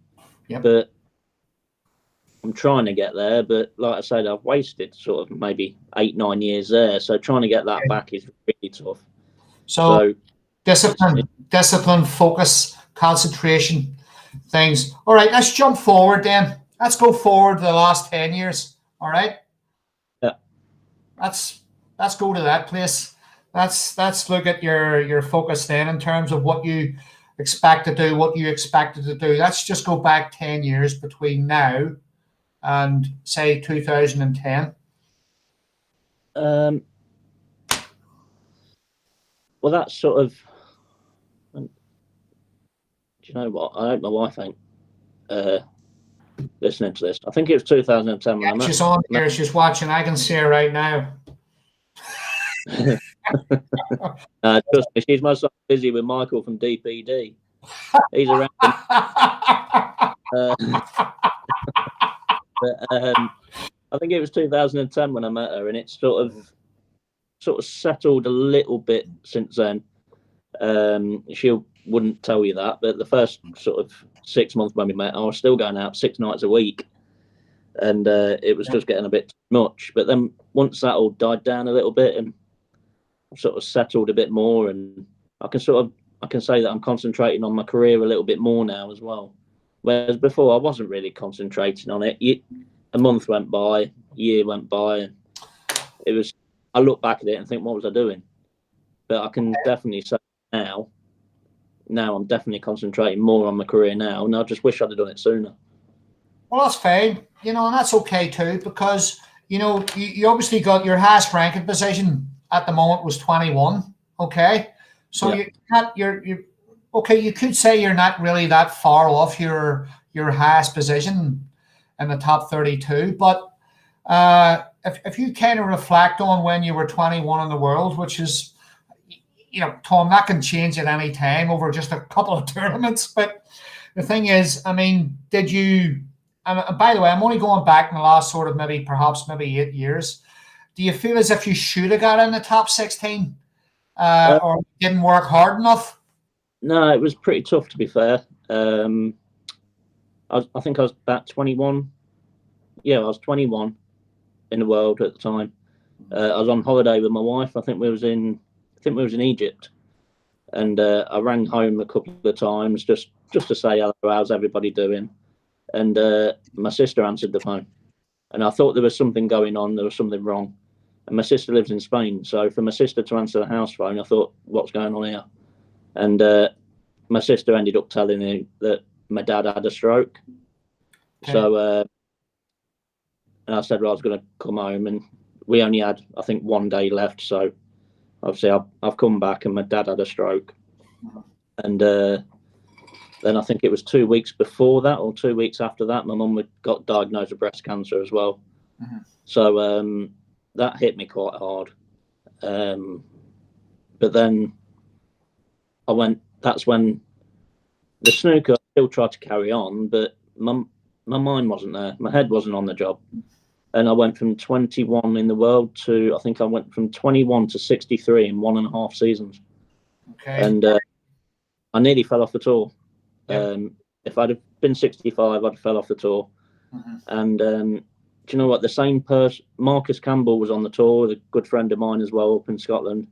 but I'm trying to get there. But like I said, I've wasted sort of maybe 8-9 years there. So trying to get that back is really tough. So discipline, focus, concentration, things. All right, let's jump forward then. Let's go forward to the last 10 years. All right. Yeah. Let's go to that place. Let's look at your focus then in terms of what you expect to do, what you expected to do. Let's just go back 10 years between now and say 2010. Well, that's sort of. Do you know what? I hope my wife ain't listening to this. I think it was 2010 when I met. She's on here. She's watching. I can see her right now. Trust me, she's most busy with Michael from DPD. He's around. But, I think it was 2010 when I met her, and it's sort of settled a little bit since then. She wouldn't tell you that, but the first sort of 6 months when we met, I was still going out 6 nights a week, and it was just getting a bit too much. But then once that all died down a little bit, and I've sort of settled a bit more, and I can say that I'm concentrating on my career a little bit more now as well. Whereas before I wasn't really concentrating on it. A month went by, a year went by, and I look back at it and think, what was I doing? But I can definitely say now I'm definitely concentrating more on my career now, and I just wish I'd have done it sooner. Well, that's fine, and that's okay too, because you obviously got your highest ranking position at the moment was 21. Okay, so you're okay. You could say you're not really that far off your highest position in the top 32, but if you kind of reflect on when you were 21 in the world, which is, Tom, that can change at any time over just a couple of tournaments. But the thing is, I mean, did you? And by the way, I'm only going back in the last sort of maybe 8 years. Do you feel as if you should have got in the top 16, or didn't work hard enough? No, it was pretty tough, to be fair. I think I was about 21. Yeah, I was 21 in the world at the time. I was on holiday with my wife. I think we was in Egypt, and I rang home a couple of times just to say hello, how's everybody doing? And my sister answered the phone, and I thought there was something going on. There was something wrong. And my sister lives in Spain, so for my sister to answer the house phone, I thought, what's going on here? And my sister ended up telling me that my dad had a stroke. Okay. So and I said, well, I was going to come home, and we only had, I think, 1 day left. So obviously I've come back, and my dad had a stroke. And then I think it was 2 weeks before that, or 2 weeks after that, my mum got diagnosed with breast cancer as well. Mm-hmm. So that hit me quite hard. But then that's when the snooker, I still tried to carry on, but my mind wasn't there. My head wasn't on the job. And I went from 21 in the world to, I think I went from 21 to 63 in 1.5 seasons. Okay. And I nearly fell off the tour. Yeah. If I'd have been 65, I'd have fell off the tour. Mm-hmm. And do you know what? The same person, Marcus Campbell, was on the tour, a good friend of mine as well, up in Scotland.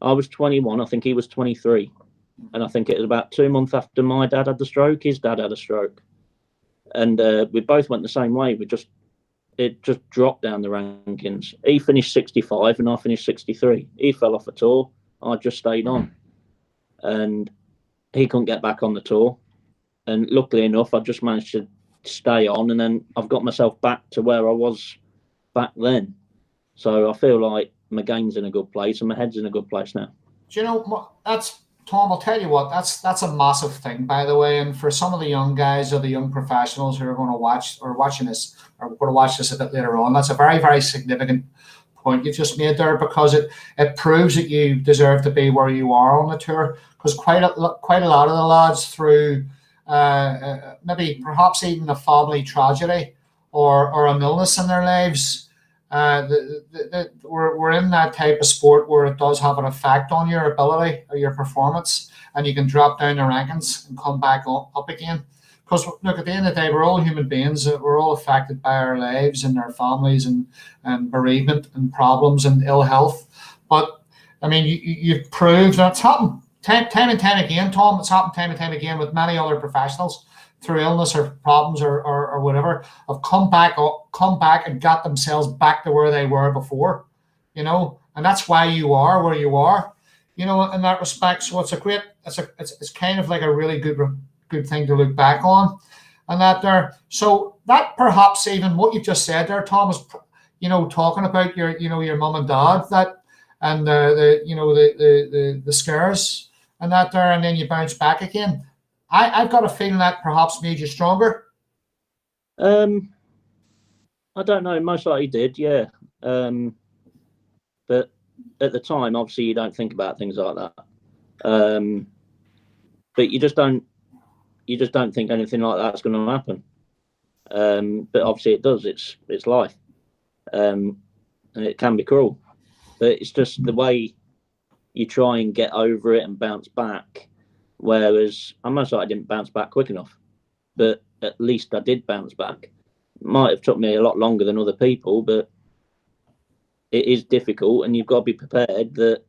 I was 21. I think he was 23. And I think it was about 2 months after my dad had the stroke, his dad had a stroke. And we both went the same way. It just dropped down the rankings. He finished 65 and I finished 63. He fell off the tour. I just stayed on. And he couldn't get back on the tour. And luckily enough, I just managed to stay on, and then I've got myself back to where I was back then. So I feel like my game's in a good place and my head's in a good place now. Do you know, that's, Tom, I'll tell you what, that's a massive thing, by the way. And for some of the young guys or the young professionals who are going to watch or watching this or going to watch this a bit later on, that's a very, very significant point you just made there, because it proves that you deserve to be where you are on the tour. Because quite a lot of the lads through maybe perhaps even a family tragedy or an illness in their lives, we're in that type of sport where it does have an effect on your ability or your performance, and you can drop down the rankings and come back up again. Because look, at the end of the day, we're all human beings. We're all affected by our lives and our families and bereavement and problems and ill health. But I mean, you've proved that it's happened time and time again, Tom. It's happened time and time again with many other professionals through illness or problems or whatever, have come back and got themselves back to where they were before, and that's why you are where you are, in that respect. So it's kind of like a really good thing to look back on, and that there. So that perhaps even what you just said there, Thomas, talking about your mum and dad, that and the scares and that there, and then you bounce back again. I've got a feeling that perhaps made you stronger. I don't know. Most likely did, yeah. But at the time, obviously, you don't think about things like that. But you just don't think anything like that's going to happen. But obviously, it does. It's life, and it can be cruel. But it's just the way you try and get over it and bounce back. Whereas I most likely didn't bounce back quick enough, but at least I did bounce back. It might have took me a lot longer than other people, but it is difficult, and you've got to be prepared that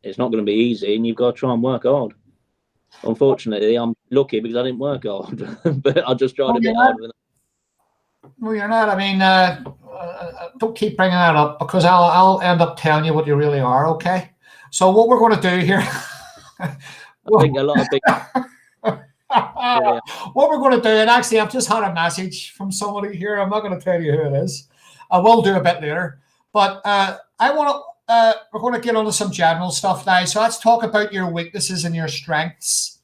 it's not going to be easy, and you've got to try and work hard. Unfortunately, I'm lucky because I didn't work hard, but I just tried a bit harder. No, you're not. I mean, don't keep bringing that up because I'll end up telling you what you really are. Okay. So what we're going to do here. I think a lot of big. What we're going to do, and actually, I've just had a message from somebody here. I'm not going to tell you who it is. I will do a bit later, but we're going to get onto some general stuff now. So let's talk about your weaknesses and your strengths.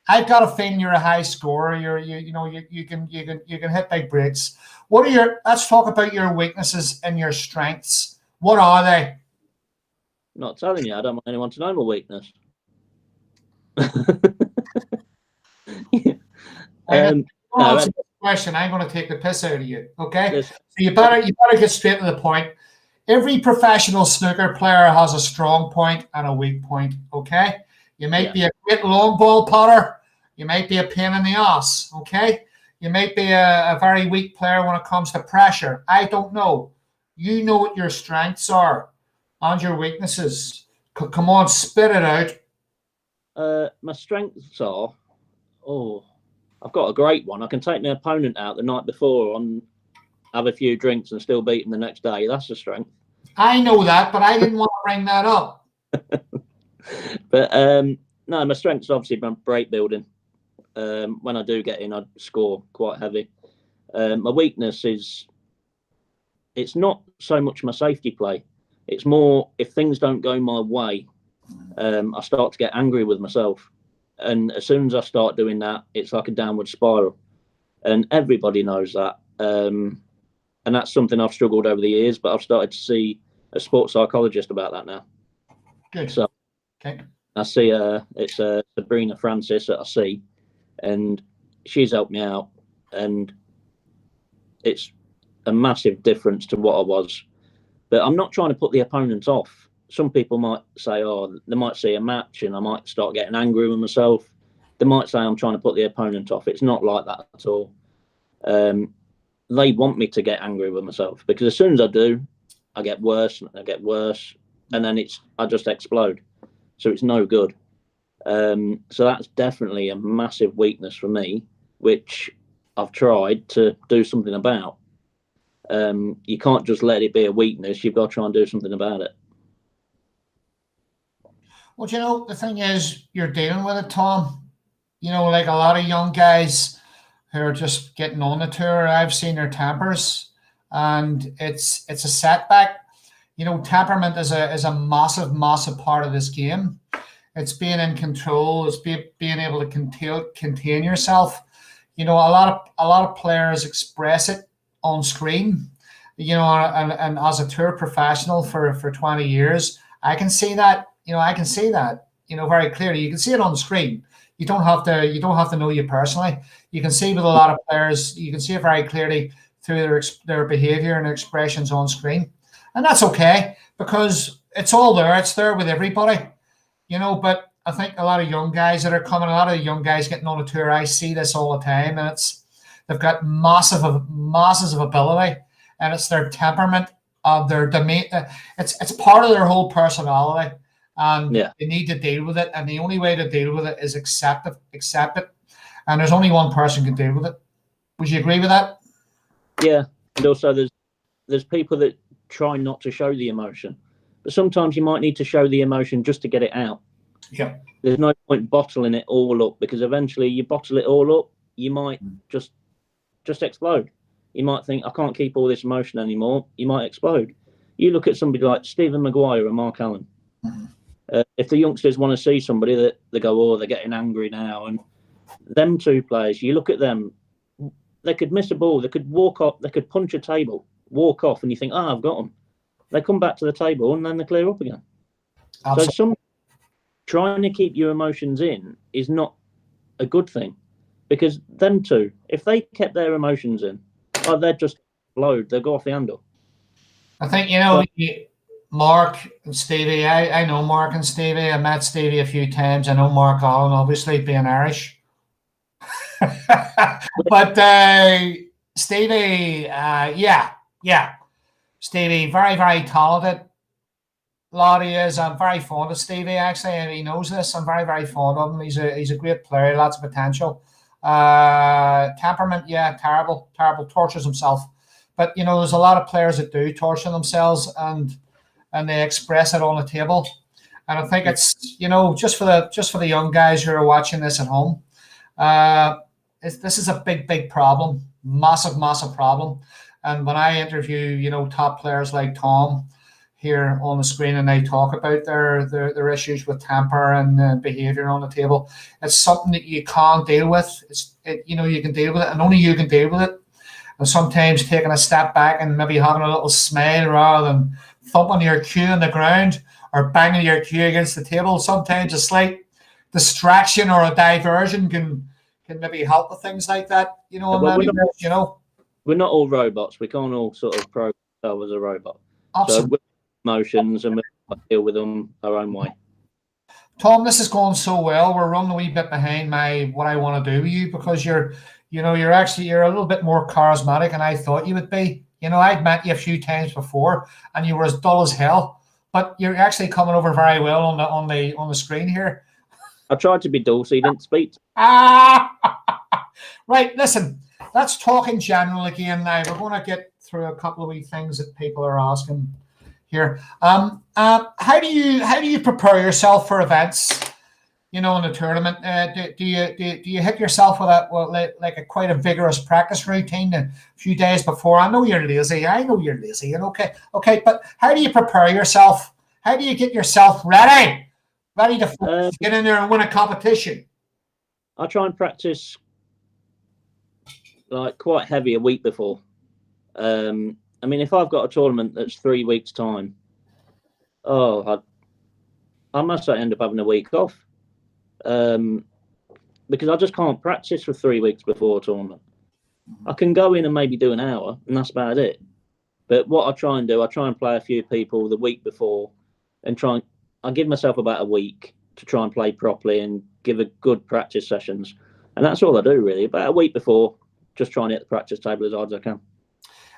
I've got a feeling you're a high scorer. You can hit big breaks. Let's talk about your weaknesses and your strengths. What are they? Not telling you. I don't want anyone to know my weakness. That's a question. I'm going to take the piss out of you. Okay, so you better get straight to the point. Every professional snooker player has a strong point and a weak point. Okay, you might be a great long ball putter. You might be a pain in the ass. Okay, you might be a very weak player when it comes to pressure. I don't know. You know what your strengths are and your weaknesses. Come on, spit it out. My strengths are, I've got a great one. I can take my opponent out the night before and have a few drinks and still beat him the next day. That's a strength. I know that, but I didn't want to bring that up. But no, my strength's obviously break building. When I do get in, I score quite heavy. My weakness is, it's not so much my safety play. It's more if things don't go my way, I start to get angry with myself. And as soon as I start doing that, it's like a downward spiral. And everybody knows that. And that's something I've struggled over the years, but I've started to see a sports psychologist about that now. Good. So okay. I see it's Sabrina Francis that I see, and she's helped me out. And it's a massive difference to what I was. But I'm not trying to put the opponent off. Some people might say, they might see a match and I might start getting angry with myself. They might say I'm trying to put the opponent off. It's not like that at all. They want me to get angry with myself because as soon as I do, I get worse and I get worse, and then I just explode. So it's no good. So that's definitely a massive weakness for me, which I've tried to do something about. You can't just let it be a weakness. You've got to try and do something about it. Well, the thing is, you're dealing with it, Tom. Like a lot of young guys who are just getting on the tour, I've seen their tempers, and it's a setback. Temperament is a massive, massive part of this game. It's being in control. It's being able to contain yourself. A lot of players express it on screen. And as a tour professional for 20 years, I can see that. I can see that. Very clearly. You can see it on the screen. You don't have to know you personally. You can see with a lot of players. You can see it very clearly through their behavior and expressions on screen, and that's okay because it's all there. It's there with everybody. But I think a lot of young guys that are coming, a lot of young guys getting on a tour, I see this all the time, and they've got masses of ability, and it's their temperament, their demeanor. It's part of their whole personality. and Yeah. you need to deal with it. And the only way to deal with it is accept it. And there's only one person can deal with it. Would you agree with that? Yeah. And also there's people that try not to show the emotion, but sometimes you might need to show the emotion just to get it out. Yeah. There's no point bottling it all up, because eventually you bottle it all up, you might just explode. You might think, I can't keep all this emotion anymore. You might explode. You look at somebody like Stephen Maguire and Mark Allen. If the youngsters want to see somebody that they go, oh, they're getting angry now, and them two players, you look at them, they could miss a ball, they could walk off, they could punch a table, walk off, and you think, I've got them. They come back to the table and then they clear up again. Absolutely. So trying to keep your emotions in is not a good thing, because them two, if they kept their emotions in, they'd just explode. They'll go off the handle. I think, Mark and Stevie, I know Mark and Stevie. I met Stevie a few times. I know Mark Allen, obviously, being Irish. But Stevie, Stevie, very, very talented lad he is. I'm very fond of Stevie, actually, and he knows this. I'm very, very fond of him. He's a great player, lots of potential. Temperament, terrible, tortures himself. But there's a lot of players that do torture themselves, and they express it on the table. And I think it's just for the young guys who are watching this at home. This is a big problem, massive problem. And when I interview top players like Tom here on the screen, and they talk about their issues with temper and behavior on the table, it's something that you can't deal with. You can deal with it, and only you can deal with it. And sometimes taking a step back and maybe having a little smile rather than thumping your cue on the ground or banging your cue against the table. Sometimes a slight distraction or a diversion can maybe help with things like that. We're not all robots. We can't all sort of program ourselves as a robot. Absolutely. So we're emotions, and we deal with them our own way. Tom, this is going so well. We're running a wee bit behind what I want to do with you, because you're a little bit more charismatic than I thought you would be. I'd met you a few times before, and you were as dull as hell. But you're actually coming over very well on the screen here. I tried to be dull, so you didn't speak. Right. Listen, let's talk in general again now. We're going to get through a couple of wee things that people are asking here. How do you prepare yourself for events? In the tournament, do you hit yourself with quite a vigorous practice routine a few days before? I know you're lazy, and okay, but how do you prepare yourself? How do you get yourself ready to get in there and win a competition? I try and practice quite heavy a week before. If I've got a tournament that's 3 weeks' time, I must end up having a week off. Because I just can't practice for 3 weeks before a tournament. I can go in and maybe do an hour, and that's about it. But what I try and do, I try and play a few people the week before, and I give myself about a week to try and play properly and give a good practice sessions. And that's all I do, really. About a week before, just trying to hit the practice table as hard as I can.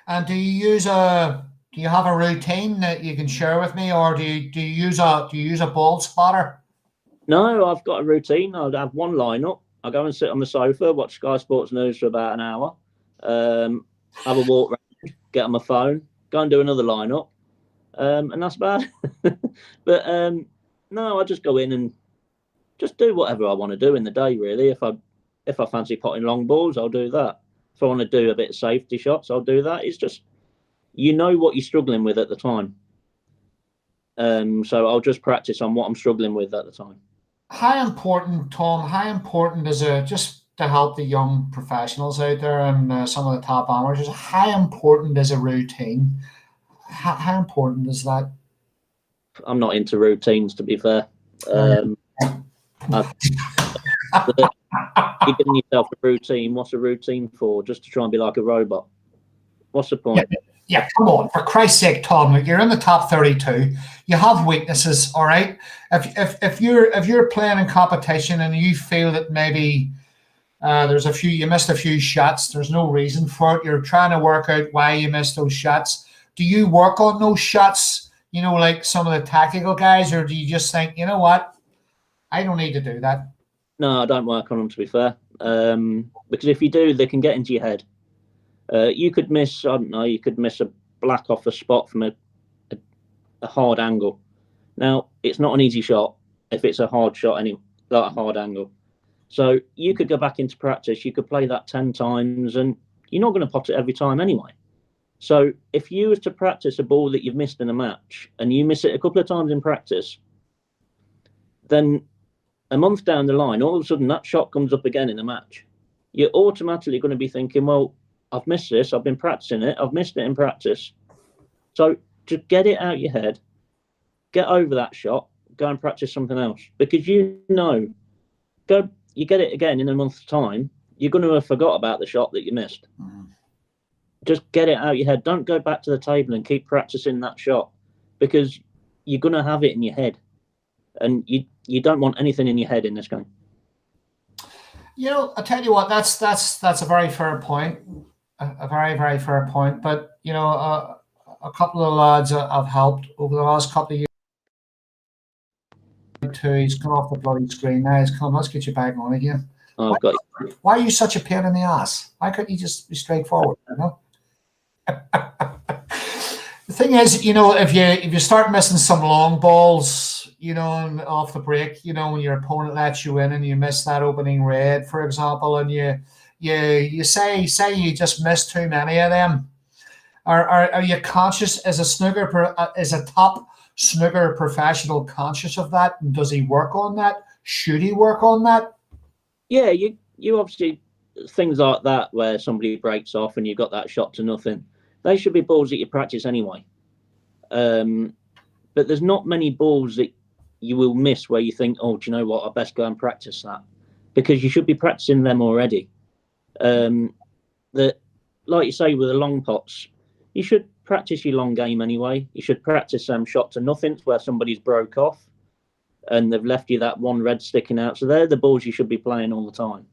And do you have a routine that you can share with me, or do you use a ball spotter? No, I've got a routine. I'll have one lineup. I go and sit on the sofa, watch Sky Sports News for about an hour, have a walk around, get on my phone, go and do another lineup, and that's about it. But no, I just go in and just do whatever I want to do in the day, really. If I fancy potting long balls, I'll do that. If I want to do a bit of safety shots, I'll do that. It's just, what you're struggling with at the time. So I'll just practice on what I'm struggling with at the time. How important, Tom, is it, just to help the young professionals out there and some of the top amateurs, how important is a routine? How important is that? I'm not into routines, to be fair. You're giving yourself a routine. What's a routine for? Just to try and be like a robot? What's the point? Yeah, come on, for Christ's sake, Tom. You're in the top 32. You have weaknesses, all right. If you're playing in competition and you feel that maybe you missed a few shots, there's no reason for it. You're trying to work out why you missed those shots. Do you work on those shots? you know, like some of the tactical guys, or do you just think, you know what, I don't need to do that? No, I don't work on them, to be fair, because if you do, they can get into your head. You could miss, I don't know, you could miss a black off a spot from a hard angle. Now, it's not an easy shot if it's a hard shot, like a hard angle. So you could go back into practice, you could play that 10 times, and you're not going to pot it every time anyway. So if you was to practice a ball that you've missed in a match, and you miss it a couple of times in practice, then a month down the line, all of a sudden that shot comes up again in a match. You're automatically going to be thinking, well, I've missed this, I've been practicing it, I've missed it in practice. So to get it out your head, get over that shot, go and practice something else. Because you get it again in a month's time, you're going to have forgot about the shot that you missed. Just get it out your head. Don't go back to the table and keep practicing that shot, because you're going to have it in your head. And you don't want anything in your head in this game. You know, I tell you what, that's a very fair point, a very, very fair point. But you know, a couple of lads I've helped over the last couple of years. He's come off the bloody screen now. He's come. Let's get you back on again. Oh, why are you such a pain in the ass? Why couldn't you just be straightforward? You know. The thing is, you know, if you start missing some long balls, you know, and off the break, you know, when your opponent lets you in and you miss that opening red, for example, and you say you just missed too many of them, are you conscious as a top snooker professional conscious of that? And does he work on that? Should he work on that? Yeah, you obviously, things like that where somebody breaks off and you've got that shot to nothing, they should be balls that you practice anyway. But there's not many balls that you will miss where you think, oh, do you know what, I best go and practice that, because you should be practicing them already. That, like you say, with the long pots, you should practice your long game anyway. You should practice shot to nothings where somebody's broke off and they've left you that one red sticking out. So they're the balls you should be playing all the time.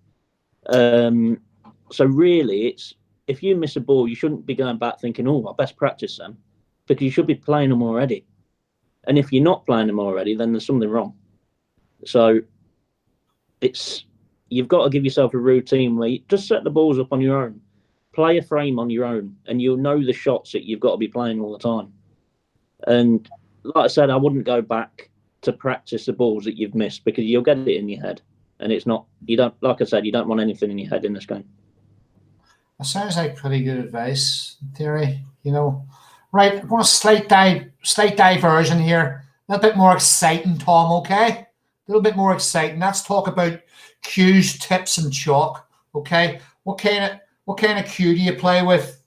So really, it's, if you miss a ball, you shouldn't be going back thinking, oh, I best practice them, because you should be playing them already. And if you're not playing them already, then there's something wrong. So you've got to give yourself a routine where you just set the balls up on your own, play a frame on your own, and you'll know the shots that you've got to be playing all the time. And like I said, I wouldn't go back to practice the balls that you've missed, because you'll get it in your head. And it's not, you don't, like I said, you don't want anything in your head in this game. That sounds like pretty good advice in theory, you know. Right, I'm going to slight diversion here. A little bit more exciting, Tom, okay? A little bit more exciting. Let's talk about cues, tips, and chalk, okay? What kind of cue do you play with?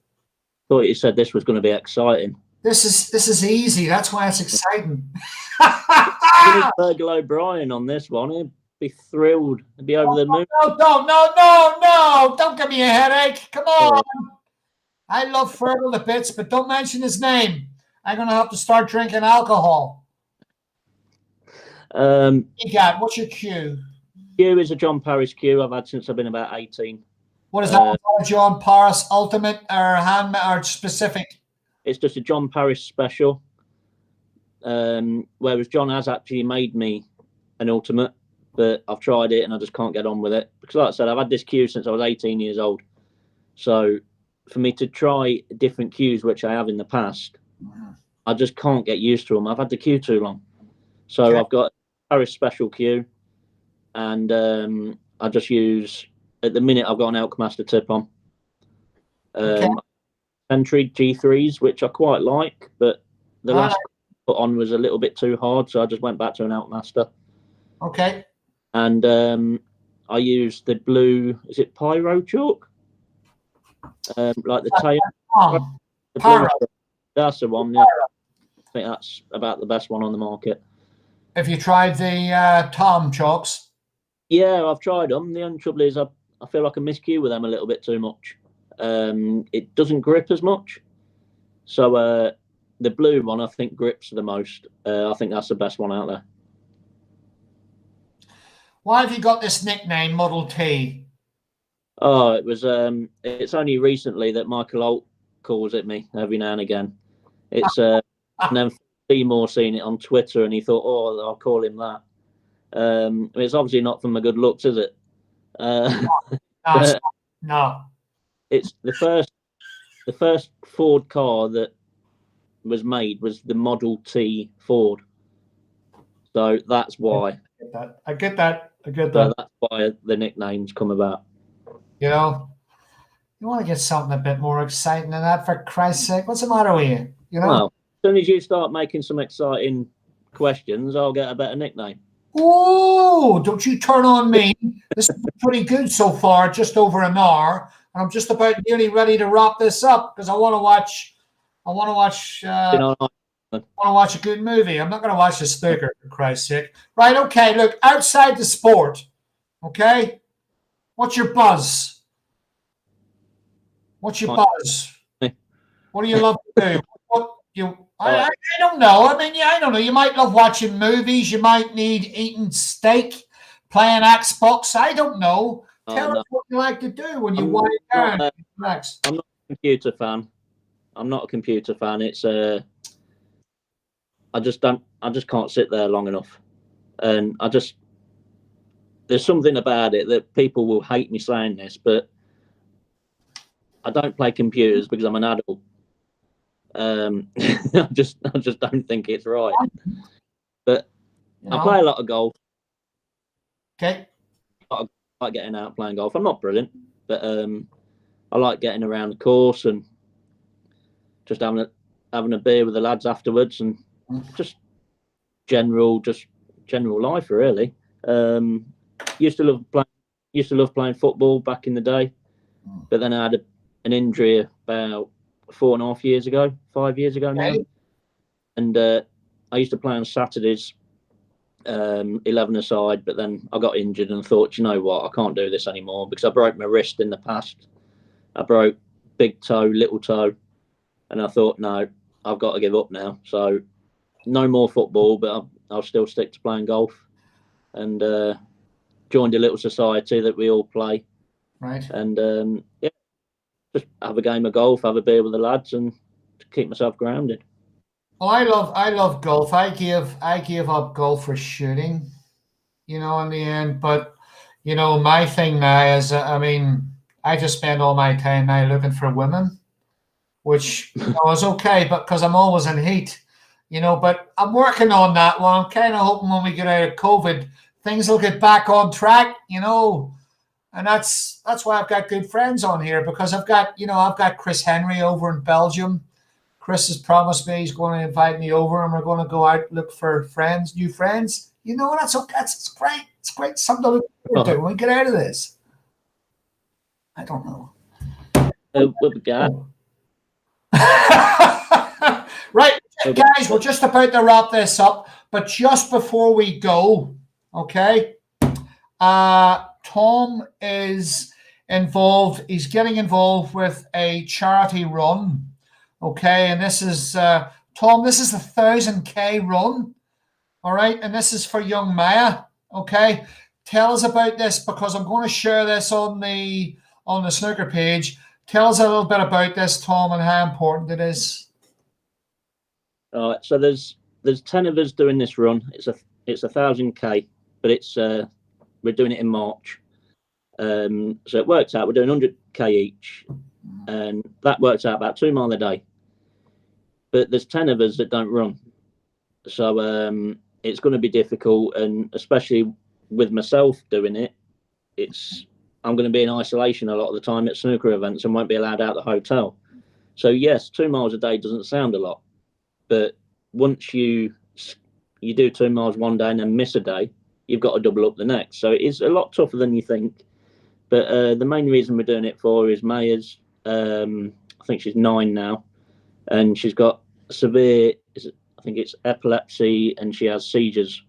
Thought you said this was going to be exciting. This is easy. That's why it's exciting. Virgil O'Brien on this one. He'd be thrilled. He'd be over the moon. No. Don't give me a headache. Come on. I love Fergal to bits, but don't mention his name. I'm going to have to start drinking alcohol. What's your cue? Cue is a John Paris cue I've had since I've been about 18. What is that? John Paris Ultimate or hand or specific? It's just a John Paris special. Whereas John has actually made me an Ultimate, but I've tried it and I just can't get on with it. Because like I said, I've had this cue since I was 18 years old. So for me to try different cues, which I have in the past, I just can't get used to them. I've had the cue too long. So okay. I've got a Paris special cue, and I just use, at the minute, I've got an Elkmaster tip on. Entry G3s, which I quite like, but the last put on was a little bit too hard, so I just went back to an Elkmaster. Okay. And I used the blue, is it Pyro chalk? Like the tail. That's the one, yeah. I think that's about the best one on the market. Have you tried the Tom chalks? Yeah, I've tried them. The only trouble is I feel like I miscue with them a little bit too much. It doesn't grip as much. So the blue one, I think, grips the most. I think that's the best one out there. Why have you got this nickname, Model T? Oh, it was. It's only recently that Michael Holt calls it me every now and again. It's and then Seymour seen it on Twitter and he thought, "Oh, I'll call him that." It's obviously not for my good looks, is it? No, no. It's the first Ford car that was made was the Model T Ford, so that's why. I get that. So that's why the nicknames come about. You know, you want to get something a bit more exciting than that, for Christ's sake. What's the matter with you? You know? Well, as soon as you start making some exciting questions, I'll get a better nickname. Oh, don't you turn on me. This is pretty good so far, just over an hour. And I'm just about nearly ready to wrap this up because I want to watch a good movie. I'm not going to watch the snooker, for Christ's sake. Right, okay, look, outside the sport, okay? What's your buzz? What's your buzz? What do you love to do? I don't know. I mean, I don't know. You might love watching movies. You might need eating steak, playing Xbox. I don't know. Tell us what you like to do when you wind down. I'm not a computer fan. It's I just can't sit there long enough, and there's something about it that people will hate me saying this, but I don't play computers because I'm an adult. I just don't think it's right. But I play a lot of golf. Okay. I like getting out playing golf. I'm not brilliant, but I like getting around the course and just having a beer with the lads afterwards, and just general life really. Used to love playing football back in the day, but then I had an injury about 4.5 years ago, 5 years ago now, and I used to play on Saturdays, 11-a-side, but then I got injured and thought, you know what, I can't do this anymore because I broke my wrist in the past. I broke big toe, little toe, and I thought, no, I've got to give up now. So no more football, but I'll still stick to playing golf, and joined a little society that we all play. Right. And just have a game of golf, have a beer with the lads, and to keep myself grounded. Well, I love golf. I gave up golf for shooting, in the end. But my thing now is, I just spend all my time now looking for women, which is okay, but because I'm always in heat, But I'm working on that one. I'm kind of hoping when we get out of COVID, things will get back on track, And that's why I've got good friends on here, because I've got Chris Henry over in Belgium. Chris has promised me he's going to invite me over, and we're going to go out look for new friends. That's okay. It's great. It's great. Something to look forward to when we get out of this. I don't know. We'll be good. Right, guys, we're just about to wrap this up, but just before we go, okay, Tom is involved. He's getting involved with a charity run, okay, and this is Tom. This is the 1,000K run, all right, and this is for young Maya, okay. Tell us about this, because I'm going to share this on the snooker page. Tell us a little bit about this, Tom, and how important it is. All right, so there's 10 of us doing this run. It's 1,000K, but we're doing it in March. So it works out we're doing 100K each, and that works out about 2 miles a day. But there's 10 of us that don't run, so it's going to be difficult, and especially with myself doing it, I'm going to be in isolation a lot of the time at snooker events and won't be allowed out the hotel. So yes, 2 miles a day doesn't sound a lot, but once you do 2 miles one day and then miss a day, you've got to double up the next. So it's a lot tougher than you think. But the main reason we're doing it for is Maya's, I think she's 9 now, and she's got severe, I think it's epilepsy, and she has seizures.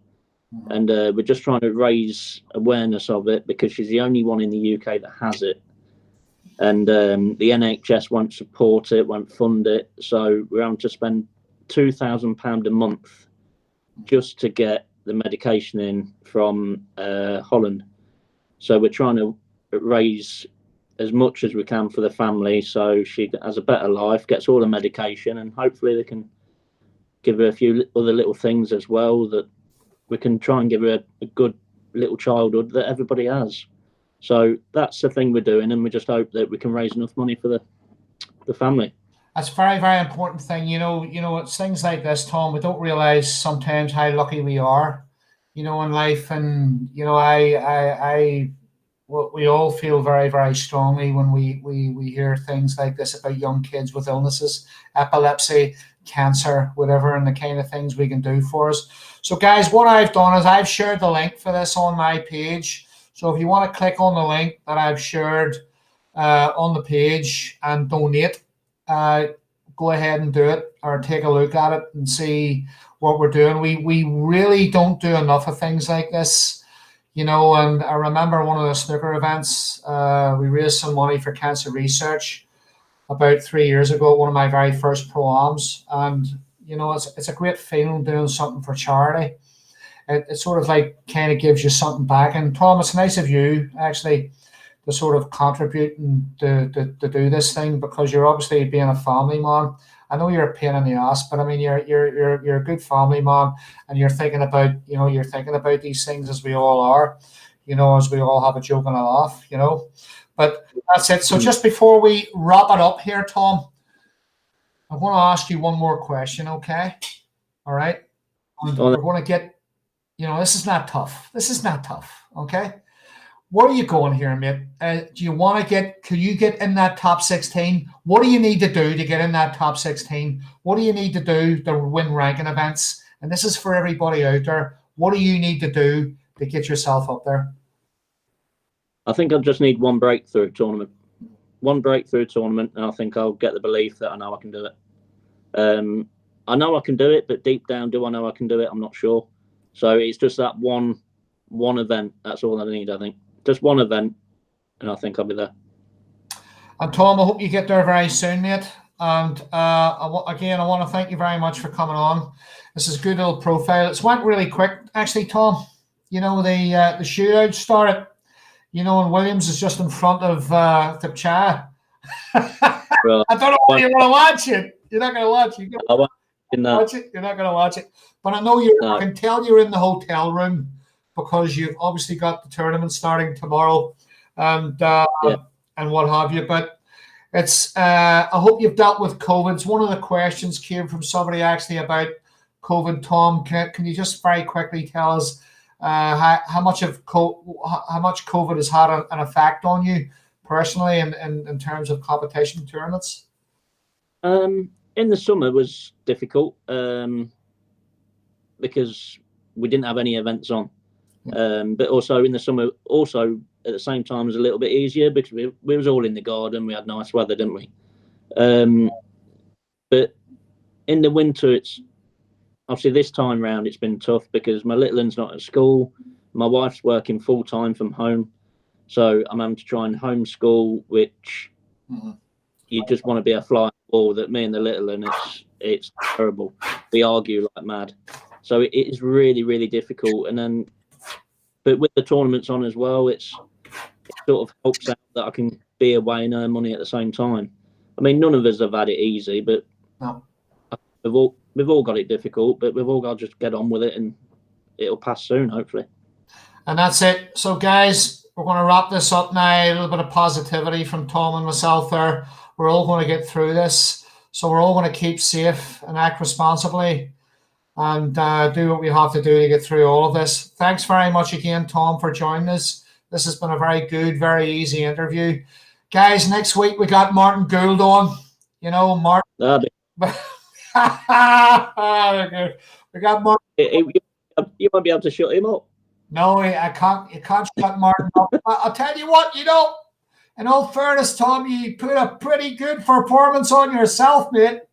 And we're just trying to raise awareness of it because she's the only one in the UK that has it. And the NHS won't support it, won't fund it. So we're having to spend £2,000 a month just to get the medication in from Holland. So we're trying to raise as much as we can for the family so she has a better life, gets all the medication, and hopefully they can give her a few other little things as well, that we can try and give her a good little childhood that everybody has. So that's the thing we're doing, and we just hope that we can raise enough money for the family. That's a very, very important thing. It's things like this, Tom. We don't realize sometimes how lucky we are, in life. And, we all feel very, very strongly when we hear things like this about young kids with illnesses, epilepsy, cancer, whatever, and the kind of things we can do for us. So, guys, what I've done is I've shared the link for this on my page. So if you want to click on the link that I've shared on the page and donate, go ahead and do it, or take a look at it and see what we're doing. We really don't do enough of things like this. And I remember one of the snooker events, we raised some money for cancer research about 3 years ago, one of my very first pro-ams. And, it's a great feeling doing something for charity. It sort of like kind of gives you something back. And Tom, it's nice of you actually to sort of contribute and to do this thing, because you're obviously being a family man. I know you're a pain in the ass, but I mean you're a good family man, and you're thinking about these things, as we all are, as we all have a joke and a laugh, But that's it. So just before we wrap it up here, Tom, I want to ask you one more question, okay? All right. And we're going to get, this is not tough. This is not tough, okay? Where are you going here, mate? Do you want to could you get in that top 16? What do you need to do to get in that top 16? What do you need to do to win ranking events? And this is for everybody out there. What do you need to do to get yourself up there? I think I just need one breakthrough tournament. And I think I'll get the belief that I know I can do it. I know I can do it, but deep down, do I know I can do it? I'm not sure. So it's just that one event. That's all I need, I think. Just one event, and I think I'll be there. And Tom, I hope you get there very soon, mate. And I want to thank you very much for coming on. This is a good little profile. It's went really quick, actually, Tom. The shootout started, and Williams is just in front of Tipcha. Well, I don't know why you want to watch it. You're not going to watch it. You're not going to watch it. But I know I can tell you're in the hotel room, because you've obviously got the tournament starting tomorrow, and what have you. But it's I hope you've dealt with COVID. One of the questions came from somebody actually about COVID. Tom, can you just very quickly tell us how much COVID has had an effect on you personally, in terms of competition tournaments? In the summer was difficult because we didn't have any events on. But also in the summer, at the same time, was a little bit easier because we was all in the garden. We had nice weather, didn't we? But in the winter, it's obviously this time round it's been tough because my little one's not at school. My wife's working full time from home, so I'm having to try and homeschool, which you just want to be a flying ball. That me and the little one, it's terrible. We argue like mad, so it is really, really difficult. But with the tournaments on as well, it sort of helps out that I can be away and earn money at the same time. I mean, none of us have had it easy, but we've all got it difficult, but we've all got to just get on with it, and it'll pass soon, hopefully. And that's it. So, guys, we're going to wrap this up now. A little bit of positivity from Tom and myself there. We're all going to get through this. So we're all going to keep safe and act responsibly, and do what we have to do to get through all of this. Thanks very much again, Tom, for joining us. This has been a very good, very easy interview. Guys, next week we got Martin Gould on. Martin. We got Martin. You won't be able to shut him up. No, I can't. You can't shut Martin up. I'll tell you what, in all fairness, Tom, you put a pretty good performance on yourself, mate.